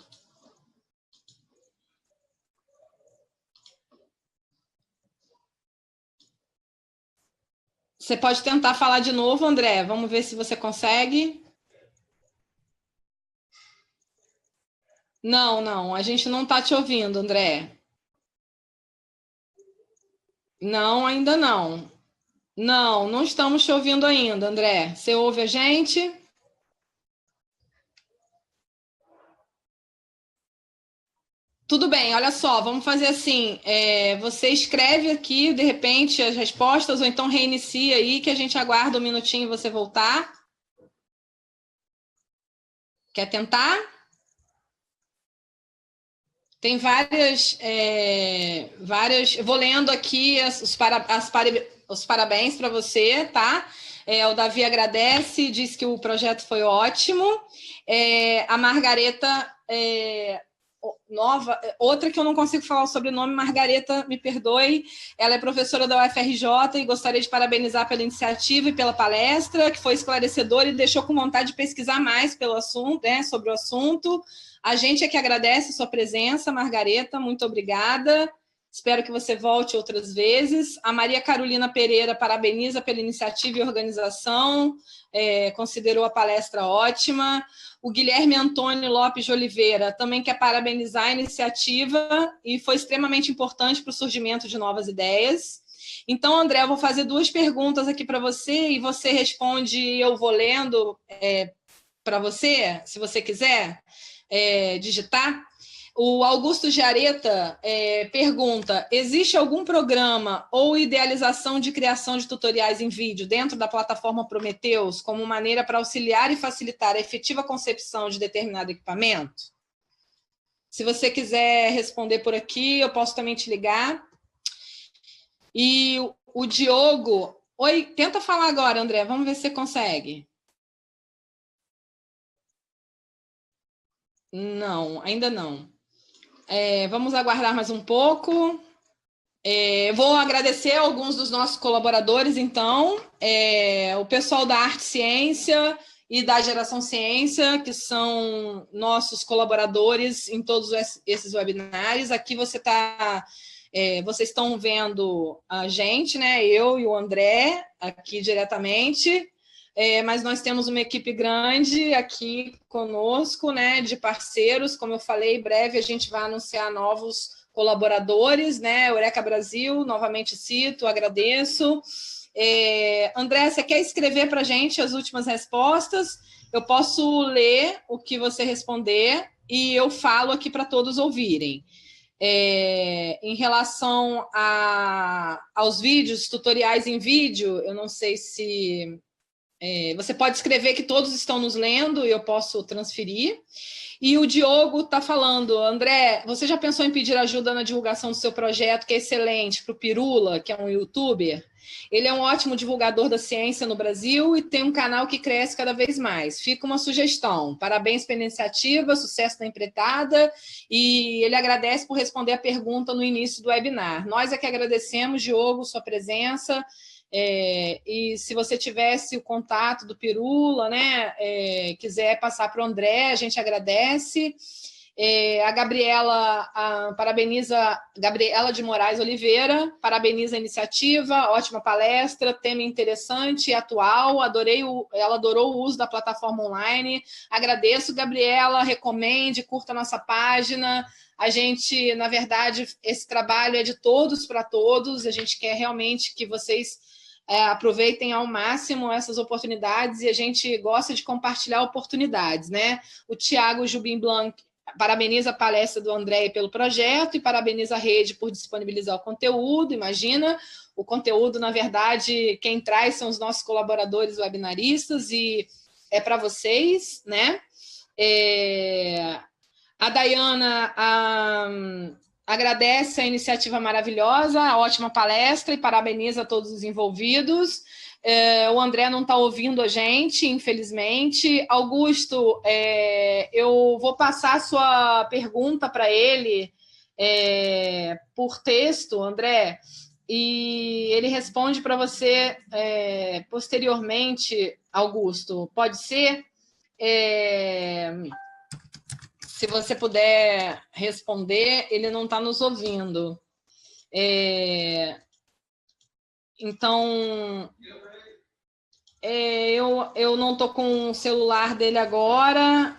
Você pode tentar falar de novo, André. Vamos ver se você consegue. Não, a gente não está te ouvindo, André. Não, ainda não. Não estamos te ouvindo ainda, André. Você ouve a gente? Tudo bem, olha só, vamos fazer assim. Você escreve aqui, de repente, as respostas, ou então reinicia aí, que a gente aguarda um minutinho e você voltar. Quer tentar? Tem várias. Eu vou lendo aqui os parabéns para você, tá? O Davi agradece, diz que o projeto foi ótimo. A Margareta, outra que eu não consigo falar o sobrenome, Margareta, me perdoe, ela é professora da UFRJ e gostaria de parabenizar pela iniciativa e pela palestra, que foi esclarecedora e deixou com vontade de pesquisar mais pelo assunto, sobre o assunto. A gente é que agradece a sua presença, Margareta, muito obrigada. Espero que você volte outras vezes. A Maria Carolina Pereira parabeniza pela iniciativa e organização, considerou a palestra ótima. O Guilherme Antônio Lopes de Oliveira também quer parabenizar a iniciativa e foi extremamente importante para o surgimento de novas ideias. Então, André, eu vou fazer 2 perguntas aqui para você e você responde, eu vou lendo para você, se você quiser digitar. O Augusto Jareta pergunta: existe algum programa ou idealização de criação de tutoriais em vídeo dentro da plataforma Prometheus como maneira para auxiliar e facilitar a efetiva concepção de determinado equipamento? Se você quiser responder por aqui, eu posso também te ligar. E o Diogo... Oi, tenta falar agora, André, vamos ver se você consegue. Não, ainda não. Vamos aguardar mais um pouco. Vou agradecer a alguns dos nossos colaboradores, então, o pessoal da Arte Ciência e da Geração Ciência, que são nossos colaboradores em todos esses webinários. Aqui vocês estão vendo a gente, né? Eu e o André, aqui diretamente. Mas nós temos uma equipe grande aqui conosco, né, de parceiros. Como eu falei, em breve a gente vai anunciar novos colaboradores, né? Eureka Brasil, novamente cito, agradeço. André, você quer escrever para a gente as últimas respostas? Eu posso ler o que você responder e eu falo aqui para todos ouvirem. Em relação aos vídeos, tutoriais em vídeo, eu não sei se... você pode escrever que todos estão nos lendo e eu posso transferir. E o Diogo está falando: André, você já pensou em pedir ajuda na divulgação do seu projeto, que é excelente, para o Pirula, que é um youtuber? Ele é um ótimo divulgador da ciência no Brasil e tem um canal que cresce cada vez mais. Fica uma sugestão. Parabéns pela iniciativa, sucesso na empreitada. E ele agradece por responder a pergunta no início do webinar. Nós é que agradecemos, Diogo, sua presença. E se você tivesse o contato do Pirula, né, quiser passar para o André, a gente agradece. A Gabriela parabeniza, Gabriela de Moraes Oliveira, parabeniza a iniciativa, ótima palestra, tema interessante e atual, ela adorou o uso da plataforma online. Agradeço, Gabriela, recomende, curta a nossa página. A gente, na verdade, esse trabalho é de todos para todos, a gente quer realmente que vocês aproveitem ao máximo essas oportunidades e a gente gosta de compartilhar oportunidades, né? O Tiago Jubim Blanc parabeniza a palestra do André pelo projeto e parabeniza a rede por disponibilizar o conteúdo. Imagina, o conteúdo, na verdade, quem traz são os nossos colaboradores webinaristas e é para vocês, né? A Dayana agradece a iniciativa maravilhosa, a ótima palestra e parabeniza a todos os envolvidos. O André não está ouvindo a gente, infelizmente. Augusto, eu vou passar a sua pergunta para ele por texto, André, e ele responde para você posteriormente, Augusto. Pode ser? Se você puder responder, ele não está nos ouvindo. Então, eu não estou com o celular dele agora,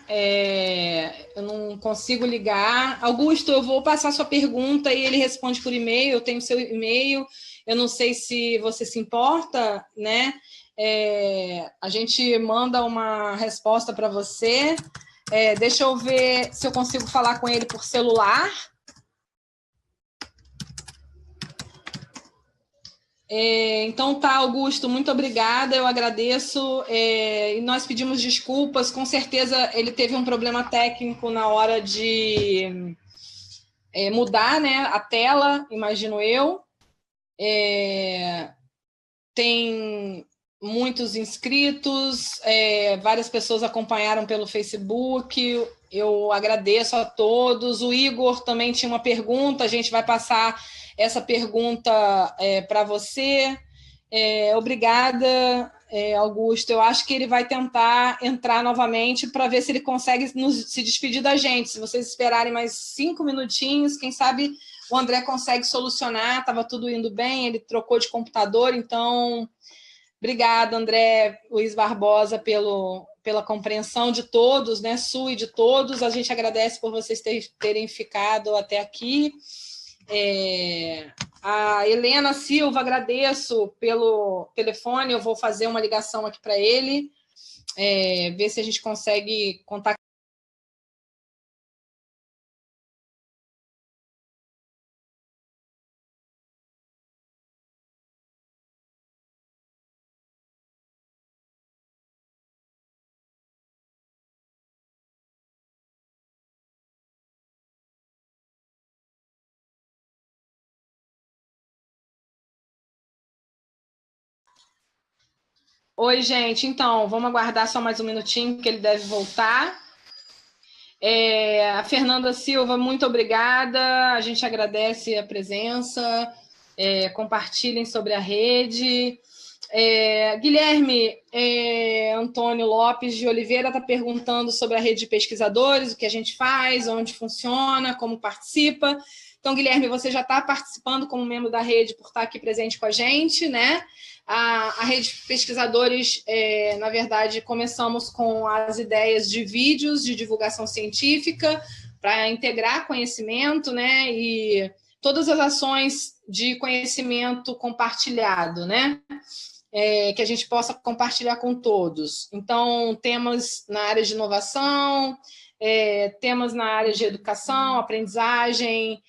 eu não consigo ligar. Augusto, eu vou passar sua pergunta e ele responde por e-mail, eu tenho seu e-mail, eu não sei se você se importa, né? A gente manda uma resposta para você. Deixa eu ver se eu consigo falar com ele por celular. Então tá, Augusto, muito obrigada, eu agradeço. E nós pedimos desculpas, com certeza ele teve um problema técnico na hora de mudar, né, a tela, imagino eu. Tem muitos inscritos, várias pessoas acompanharam pelo Facebook, eu agradeço a todos. O Igor também tinha uma pergunta, a gente vai passar essa pergunta para você. Obrigada, Augusto. Eu acho que ele vai tentar entrar novamente para ver se ele consegue se despedir da gente. Se vocês esperarem mais 5 minutinhos, quem sabe o André consegue solucionar. Estava tudo indo bem, ele trocou de computador, então... Obrigada, André Luiz Barbosa, pela compreensão de todos, né, sua e de todos. A gente agradece por vocês terem ficado até aqui. A Helena Silva, agradeço pelo telefone, eu vou fazer uma ligação aqui para ele, ver se a gente consegue contactar. Oi, gente. Então, vamos aguardar só mais um minutinho, que ele deve voltar. A Fernanda Silva, muito obrigada. A gente agradece a presença. Compartilhem sobre a rede. Guilherme Antônio Lopes de Oliveira está perguntando sobre a rede de pesquisadores, o que a gente faz, onde funciona, como participa. Então, Guilherme, você já está participando como membro da rede por estar aqui presente com a gente, né? A rede de pesquisadores, na verdade, começamos com as ideias de vídeos de divulgação científica para integrar conhecimento, né? E todas as ações de conhecimento compartilhado, né? Que a gente possa compartilhar com todos. Então, temas na área de inovação, temas na área de educação, aprendizagem,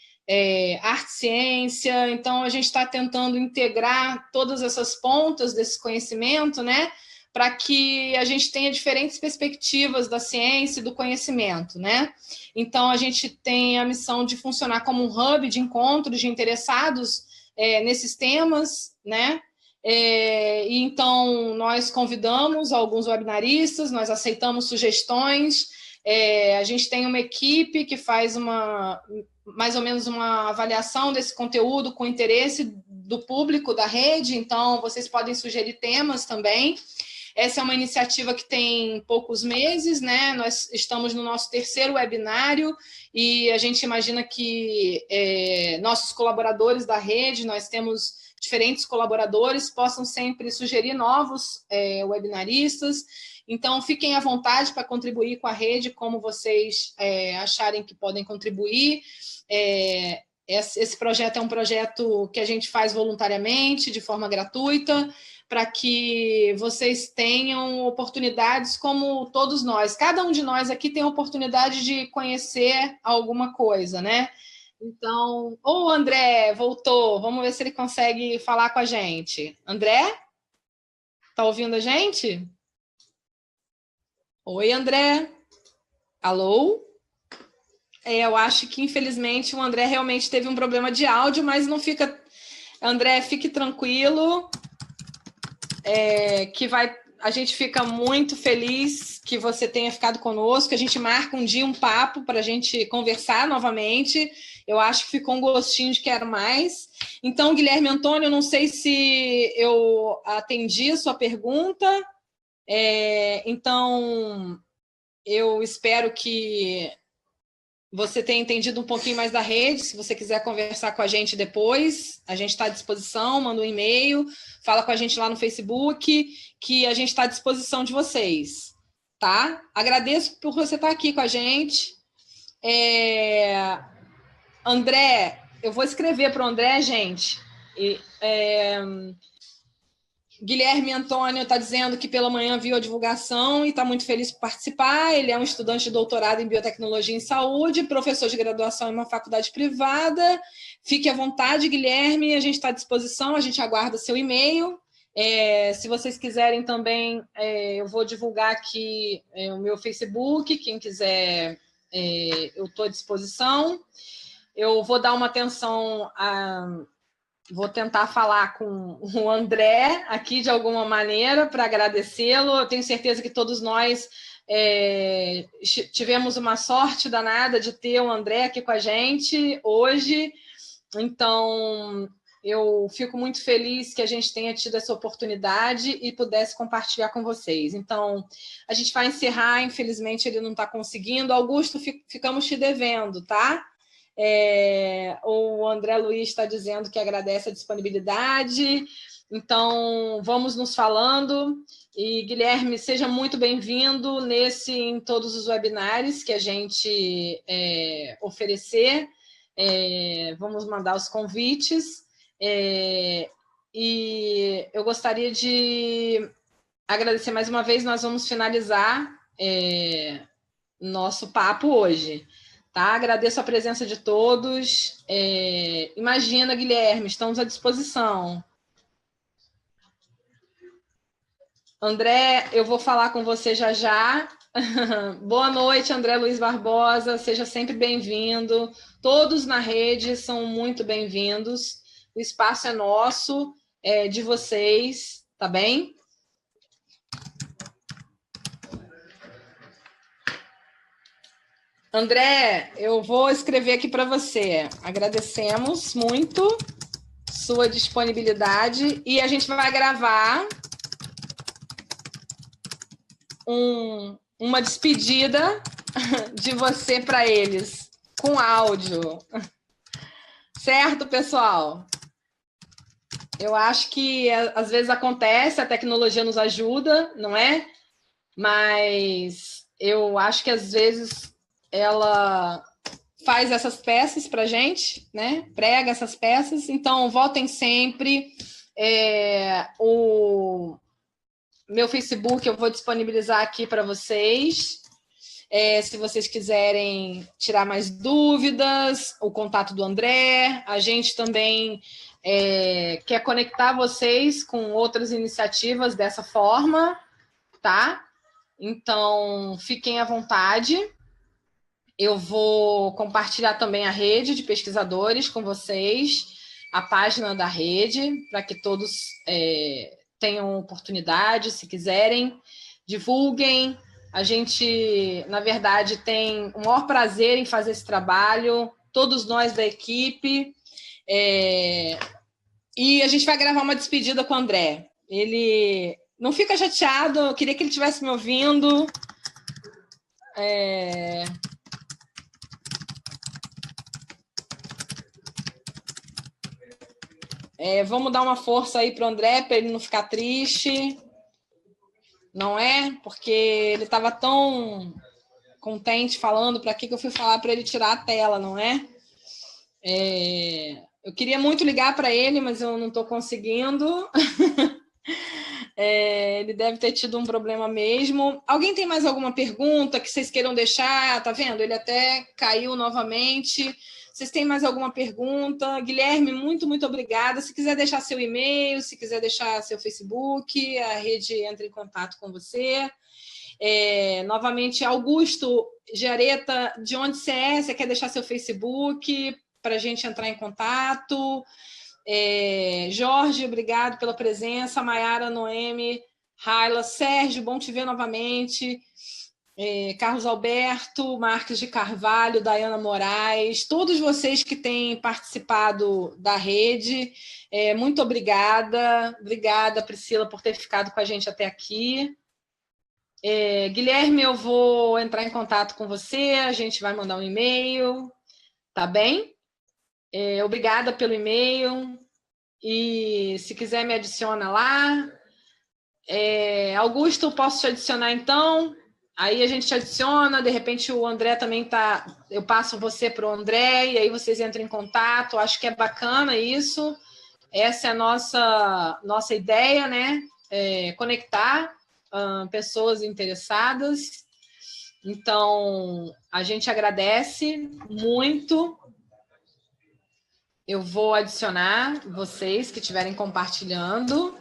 arte e ciência. Então, a gente está tentando integrar todas essas pontas desse conhecimento, né, para que a gente tenha diferentes perspectivas da ciência e do conhecimento, né? Então, a gente tem a missão de funcionar como um hub de encontros de interessados nesses temas, né? E então, nós convidamos alguns webinaristas, nós aceitamos sugestões, a gente tem uma equipe que faz mais ou menos uma avaliação desse conteúdo com interesse do público da rede, então vocês podem sugerir temas também. Essa é uma iniciativa que tem poucos meses, né? Nós estamos no nosso 3º webinário e a gente imagina que nossos colaboradores da rede, nós temos diferentes colaboradores, possam sempre sugerir novos webinaristas. Então, fiquem à vontade para contribuir com a rede, como vocês acharem que podem contribuir. Esse projeto é um projeto que a gente faz voluntariamente, de forma gratuita, para que vocês tenham oportunidades como todos nós. Cada um de nós aqui tem a oportunidade de conhecer alguma coisa, né? Então, o André voltou, vamos ver se ele consegue falar com a gente. André? Tá ouvindo a gente? Oi, André. Alô? Eu acho que, infelizmente, o André realmente teve um problema de áudio, mas não fica... André, fique tranquilo, que a gente fica muito feliz que você tenha ficado conosco, a gente marca um dia um papo para a gente conversar novamente. Eu acho que ficou um gostinho de quero mais. Então, Guilherme Antônio, eu não sei se eu atendi a sua pergunta. Então, eu espero que você tenha entendido um pouquinho mais da rede. Se você quiser conversar com a gente depois, a gente está à disposição, manda um e-mail, fala com a gente lá no Facebook, que a gente está à disposição de vocês, tá? Agradeço por você estar aqui com a gente. André, eu vou escrever para o André, gente. Guilherme Antônio está dizendo que pela manhã viu a divulgação e está muito feliz por participar. Ele é um estudante de doutorado em biotecnologia em saúde, professor de graduação em uma faculdade privada. Fique à vontade, Guilherme, a gente está à disposição, a gente aguarda seu e-mail. Se vocês quiserem também, eu vou divulgar aqui o meu Facebook, quem quiser, eu estou à disposição. Eu vou dar uma atenção vou tentar falar com o André aqui de alguma maneira para agradecê-lo. Eu tenho certeza que todos nós tivemos uma sorte danada de ter o André aqui com a gente hoje. Então, eu fico muito feliz que a gente tenha tido essa oportunidade e pudesse compartilhar com vocês. Então, a gente vai encerrar, infelizmente ele não está conseguindo. Augusto, ficamos te devendo, tá? O André Luiz está dizendo que agradece a disponibilidade. Então, vamos nos falando. E, Guilherme, seja muito bem-vindo em todos os webinários que a gente oferecer. Vamos mandar os convites. E eu gostaria de agradecer mais uma vez. Nós vamos finalizar nosso papo hoje. Tá? Agradeço a presença de todos. Imagina, Guilherme, estamos à disposição. André, eu vou falar com você já já. Boa noite, André Luiz Barbosa. Seja sempre bem-vindo. Todos na rede são muito bem-vindos. O espaço é nosso, é de vocês, tá bem? André, eu vou escrever aqui para você. Agradecemos muito sua disponibilidade e a gente vai gravar uma despedida de você para eles, com áudio. Certo, pessoal? Eu acho que às vezes acontece, a tecnologia nos ajuda, não é? Mas eu acho que às vezes ela faz essas peças para a gente, né? Prega essas peças. Então, votem sempre. O meu Facebook eu vou disponibilizar aqui para vocês. Se vocês quiserem tirar mais dúvidas, o contato do André. A gente também quer conectar vocês com outras iniciativas dessa forma, tá? Então, fiquem à vontade. Eu vou compartilhar também a rede de pesquisadores com vocês, a página da rede, para que todos tenham oportunidade, se quiserem, divulguem. A gente, na verdade, tem o maior prazer em fazer esse trabalho, todos nós da equipe. E a gente vai gravar uma despedida com o André. Ele não fica chateado, eu queria que ele estivesse me ouvindo. Vamos dar uma força aí para o André, para ele não ficar triste. Não é? Porque ele estava tão contente falando, para que eu fui falar para ele tirar a tela, não é? Eu queria muito ligar para ele, mas eu não estou conseguindo. Ele deve ter tido um problema mesmo. Alguém tem mais alguma pergunta que vocês queiram deixar? Tá vendo? Ele até caiu novamente. Vocês têm mais alguma pergunta? Guilherme, muito, muito obrigada. Se quiser deixar seu e-mail, se quiser deixar seu Facebook, a rede entra em contato com você. Novamente, Augusto Giareta, de onde você é? Você quer deixar seu Facebook para a gente entrar em contato? Jorge, obrigado pela presença. Maiara, Noemi, Raila, Sérgio, bom te ver novamente. Carlos Alberto, Marques de Carvalho, Dayana Moraes, todos vocês que têm participado da rede, muito obrigada. Obrigada, Priscila, por ter ficado com a gente até aqui. Guilherme, eu vou entrar em contato com você, a gente vai mandar um e-mail, tá bem? Obrigada pelo e-mail. E se quiser me adiciona lá. Augusto, posso te adicionar então? Aí a gente te adiciona, de repente o André também tá. Eu passo você para o André e aí vocês entram em contato. Acho que é bacana isso. Essa é a nossa ideia, né? Conectar pessoas interessadas. Então, a gente agradece muito. Eu vou adicionar vocês que estiverem compartilhando.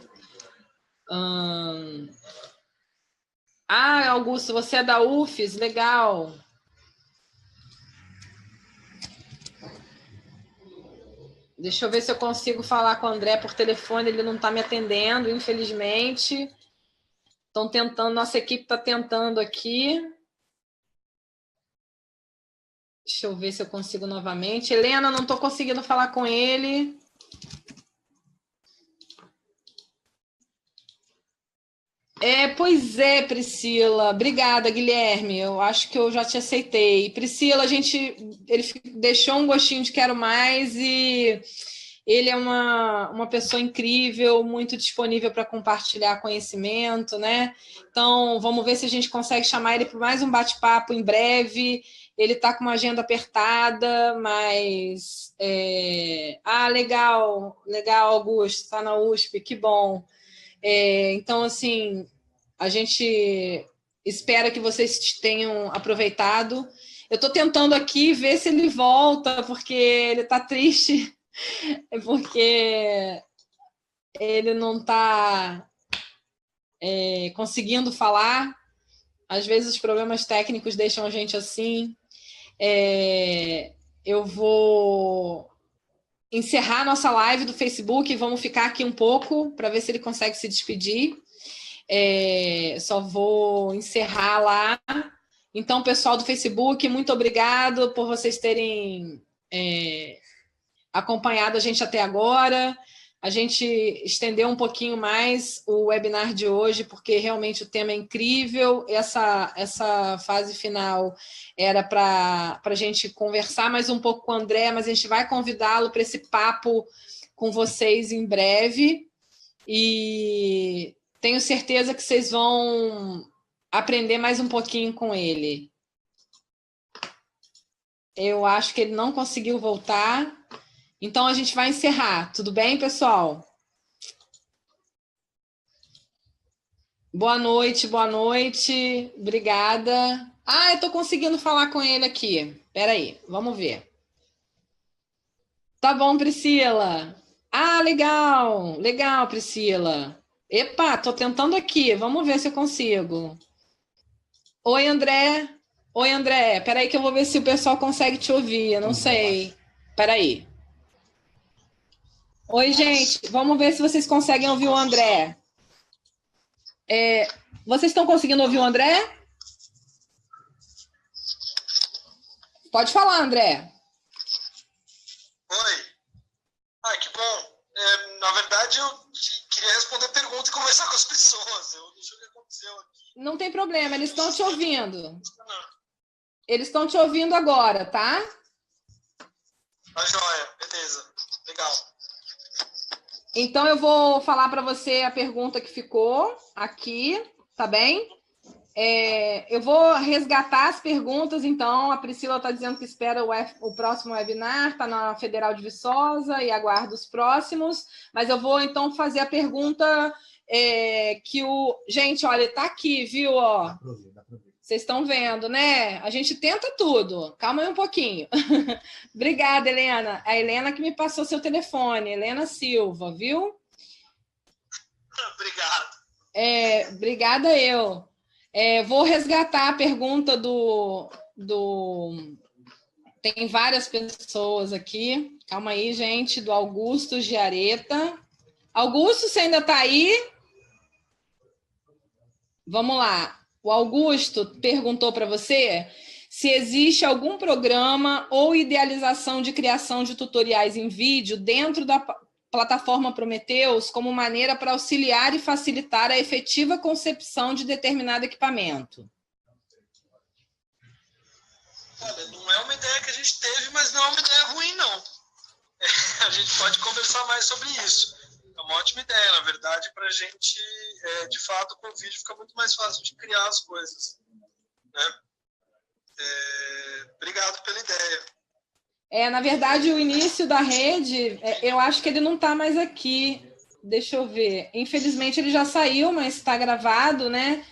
Augusto, você é da UFES, legal. Deixa eu ver se eu consigo falar com o André por telefone, ele não está me atendendo, infelizmente. Estão tentando, nossa equipe está tentando aqui. Deixa eu ver se eu consigo novamente. Helena, não estou conseguindo falar com ele. Pois é, Priscila. Obrigada, Guilherme. Eu acho que eu já te aceitei. Priscila, ele deixou um gostinho de quero mais e ele é uma pessoa incrível, muito disponível para compartilhar conhecimento, né? Então, vamos ver se a gente consegue chamar ele para mais um bate-papo em breve. Ele está com uma agenda apertada, mas... legal, legal, Augusto, está na USP, que bom. Então, assim, a gente espera que vocês tenham aproveitado. Eu estou tentando aqui ver se ele volta, porque ele está triste, porque ele não está conseguindo falar. Às vezes os problemas técnicos deixam a gente assim. Eu vou encerrar a nossa live do Facebook e vamos ficar aqui um pouco para ver se ele consegue se despedir. Só vou encerrar lá. Então, pessoal do Facebook, muito obrigado por vocês terem acompanhado a gente até agora. A gente estendeu um pouquinho mais o webinar de hoje, porque realmente o tema é incrível. Essa fase final era para a gente conversar mais um pouco com o André, mas a gente vai convidá-lo para esse papo com vocês em breve. E tenho certeza que vocês vão aprender mais um pouquinho com ele. Eu acho que ele não conseguiu voltar. Então, a gente vai encerrar. Tudo bem, pessoal? Boa noite, boa noite. Obrigada. Eu estou conseguindo falar com ele aqui. Espera aí, vamos ver. Tá bom, Priscila. Legal. Legal, Priscila. Epa, estou tentando aqui. Vamos ver se eu consigo. Oi, André. Oi, André. Espera aí que eu vou ver se o pessoal consegue te ouvir. Eu não sei. Espera aí. Oi, gente. Vamos ver se vocês conseguem ouvir o André. Vocês estão conseguindo ouvir o André? Pode falar, André. Oi. Que bom. Na verdade, eu queria responder perguntas e conversar com as pessoas. Eu não sei o que aconteceu aqui. Não tem problema, eles estão te ouvindo. Eles estão te ouvindo agora, tá? Tá joia, beleza. Legal. Então, eu vou falar para você a pergunta que ficou aqui, tá bem? Eu vou resgatar as perguntas, então. A Priscila está dizendo que espera o próximo webinar, está na Federal de Viçosa e aguarda os próximos. Mas eu vou, então, fazer a pergunta que o... Gente, olha, está aqui, viu? Ó. Dá pra ver. Vocês estão vendo, né? A gente tenta tudo. Calma aí um pouquinho. Obrigada, Helena. A Helena que me passou seu telefone. Helena Silva, viu? Obrigado. Obrigada eu. Vou resgatar a pergunta Tem várias pessoas aqui. Calma aí, gente. Do Augusto Giareta. Augusto, você ainda está aí? Vamos lá. O Augusto perguntou para você se existe algum programa ou idealização de criação de tutoriais em vídeo dentro da plataforma Prometheus como maneira para auxiliar e facilitar a efetiva concepção de determinado equipamento. Olha, não é uma ideia que a gente teve, mas não é uma ideia ruim, não. A gente pode conversar mais sobre isso. É uma ótima ideia, na verdade, para a gente, de fato, com o vídeo fica muito mais fácil de criar as coisas. Né? Obrigado pela ideia. Na verdade, o início da rede, eu acho que ele não está mais aqui. Deixa eu ver. Infelizmente, ele já saiu, mas está gravado, né?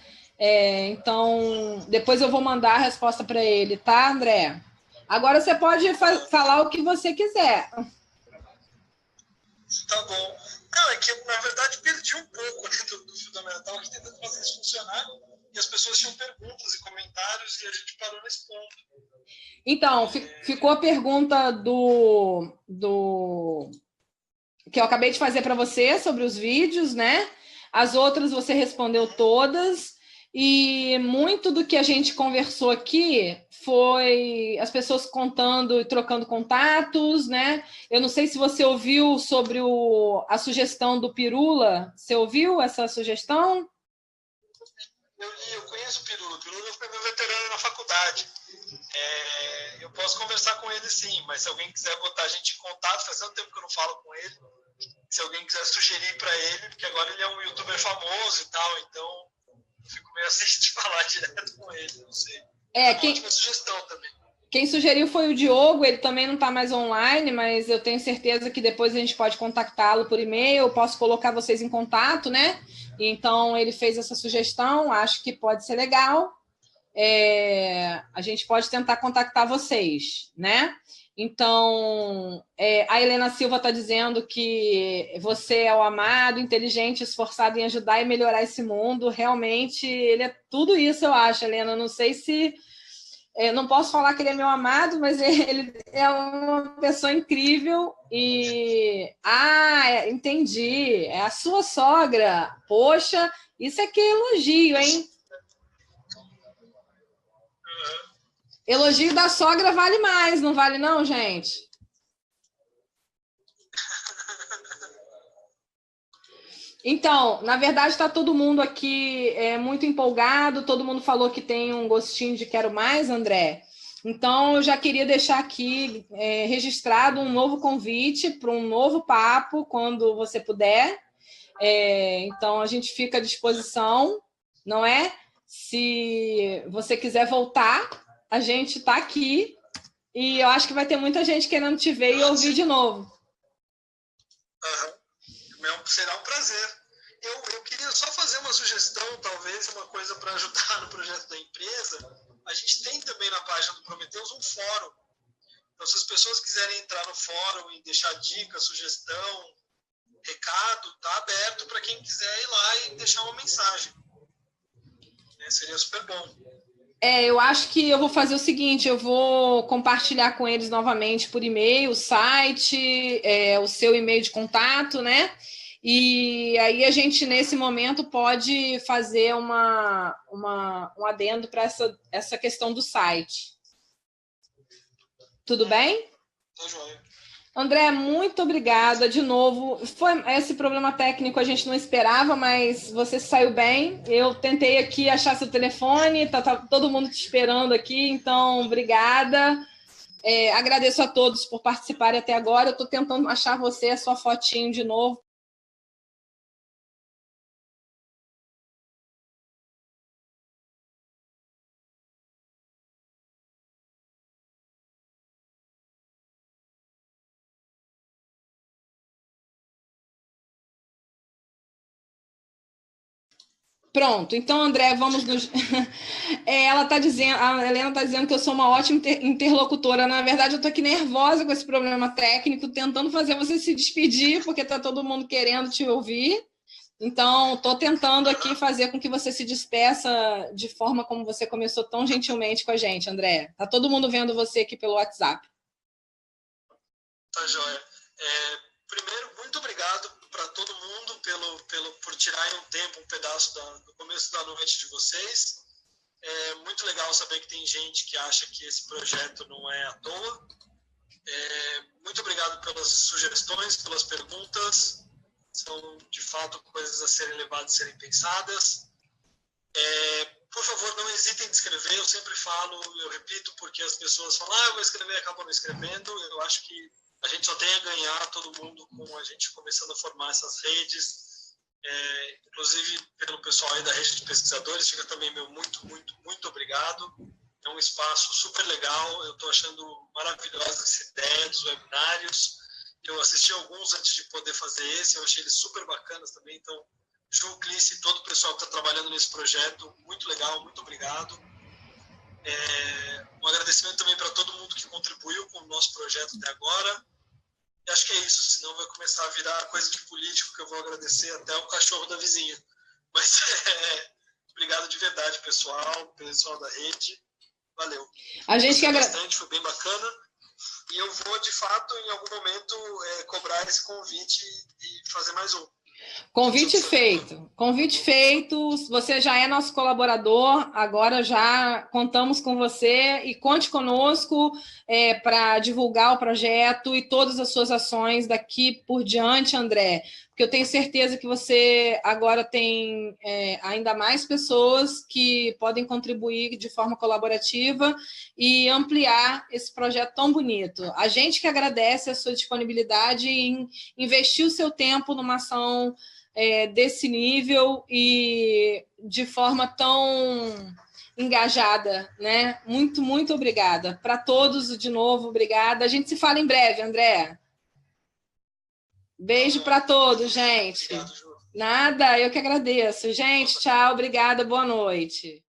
Então, depois eu vou mandar a resposta para ele, tá, André? Agora você pode falar o que você quiser. Tá bom. Não, é que, na verdade, perdi um pouco do fio da meada. Estava aqui tentando fazer isso funcionar e as pessoas tinham perguntas e comentários e a gente parou nesse ponto. Então, ficou a pergunta do que eu acabei de fazer para você sobre os vídeos, né? As outras você respondeu todas. E muito do que a gente conversou aqui foi as pessoas contando e trocando contatos, né? Eu não sei se você ouviu sobre a sugestão do Pirula. Você ouviu essa sugestão? Eu conheço o Pirula. O Pirula foi meu veterano na faculdade. Eu posso conversar com ele sim, mas se alguém quiser botar a gente em contato, faz tanto tempo que eu não falo com ele. Se alguém quiser sugerir para ele, porque agora ele é um youtuber famoso e tal, então fico meio assim de falar direto com ele, não sei. É uma ótima sugestão também. Quem sugeriu foi o Diogo, ele também não está mais online, mas eu tenho certeza que depois a gente pode contactá-lo por e-mail, eu posso colocar vocês em contato, né? Então, ele fez essa sugestão, acho que pode ser legal. A gente pode tentar contactar vocês, né? Então, a Helena Silva está dizendo que você é o amado, inteligente, esforçado em ajudar e melhorar esse mundo. Realmente, ele é tudo isso, eu acho, Helena. Não sei se... não posso falar que ele é meu amado, mas ele é uma pessoa incrível. E... entendi. É a sua sogra. Poxa, isso é que é elogio, hein? Elogio da sogra vale mais, não vale não, gente? Então, na verdade, está todo mundo aqui muito empolgado, todo mundo falou que tem um gostinho de quero mais, André. Então, eu já queria deixar aqui registrado um novo convite para um novo papo, quando você puder. Então, a gente fica à disposição, não é? Se você quiser voltar, a gente está aqui e eu acho que vai ter muita gente querendo te ver e ouvir de novo. Será um prazer. Eu queria só fazer uma sugestão, talvez, uma coisa para ajudar no projeto da empresa. A gente tem também na página do Prometheus um fórum. Então, se as pessoas quiserem entrar no fórum e deixar dica, sugestão, recado, está aberto para quem quiser ir lá e deixar uma mensagem. Seria super bom. Eu acho que eu vou fazer o seguinte, eu vou compartilhar com eles novamente por e-mail, o site, o seu e-mail de contato, né? E aí a gente, nesse momento, pode fazer um adendo para essa questão do site. Tudo bem? Tá joia. André, muito obrigada de novo. Esse problema técnico a gente não esperava, mas você saiu bem. Eu tentei aqui achar seu telefone, tá todo mundo te esperando aqui, então obrigada. Agradeço a todos por participarem até agora. Eu estou tentando achar você, a sua fotinho de novo. Pronto, então, André, vamos nos... Ela tá dizendo, a Helena está dizendo que eu sou uma ótima interlocutora. Na verdade, eu estou aqui nervosa com esse problema técnico, tentando fazer você se despedir, porque está todo mundo querendo te ouvir. Então, estou tentando aqui fazer com que você se despeça de forma como você começou tão gentilmente com a gente, André. Está todo mundo vendo você aqui pelo WhatsApp. Tá joia. Primeiro, muito obrigado para todo mundo por tirarem um tempo, um pedaço do começo da noite de vocês. É muito legal saber que tem gente que acha que esse projeto não é à toa. Muito obrigado pelas sugestões, pelas perguntas. São, de fato, coisas a serem levadas, a serem pensadas. Por favor, não hesitem de escrever. Eu sempre falo, eu repito, porque as pessoas falam, eu vou escrever e acabam não escrevendo. Eu acho que a gente só tem a ganhar, todo mundo, com a gente começando a formar essas redes. Inclusive, pelo pessoal aí da rede de pesquisadores, fica também meu muito, muito, muito obrigado. É um espaço super legal. Eu estou achando maravilhosa essa ideia dos webinários. Eu assisti alguns antes de poder fazer esse, eu achei eles super bacanas também. Então, Ju, Clícia e todo o pessoal que está trabalhando nesse projeto, muito legal, muito obrigado. Um agradecimento também para todo mundo que contribuiu com o nosso projeto até agora. E acho que é isso, senão vai começar a virar coisa de político, que eu vou agradecer até o cachorro da vizinha. Mas obrigado de verdade, pessoal da rede. Valeu. A gente que bastante, foi bem bacana. E eu vou, de fato, em algum momento, cobrar esse convite e fazer mais um. Convite feito. Convite feito. Você já é nosso colaborador, agora já contamos com você e conte conosco para divulgar o projeto e todas as suas ações daqui por diante, André. Porque eu tenho certeza que você agora tem ainda mais pessoas que podem contribuir de forma colaborativa e ampliar esse projeto tão bonito. A gente que agradece a sua disponibilidade em investir o seu tempo numa ação desse nível e de forma tão engajada, né? Muito, muito obrigada. Para todos, de novo, obrigada. A gente se fala em breve, André. Beijo para todos, gente. Obrigado, Ju. Nada, eu que agradeço. Gente, tchau, obrigada, boa noite.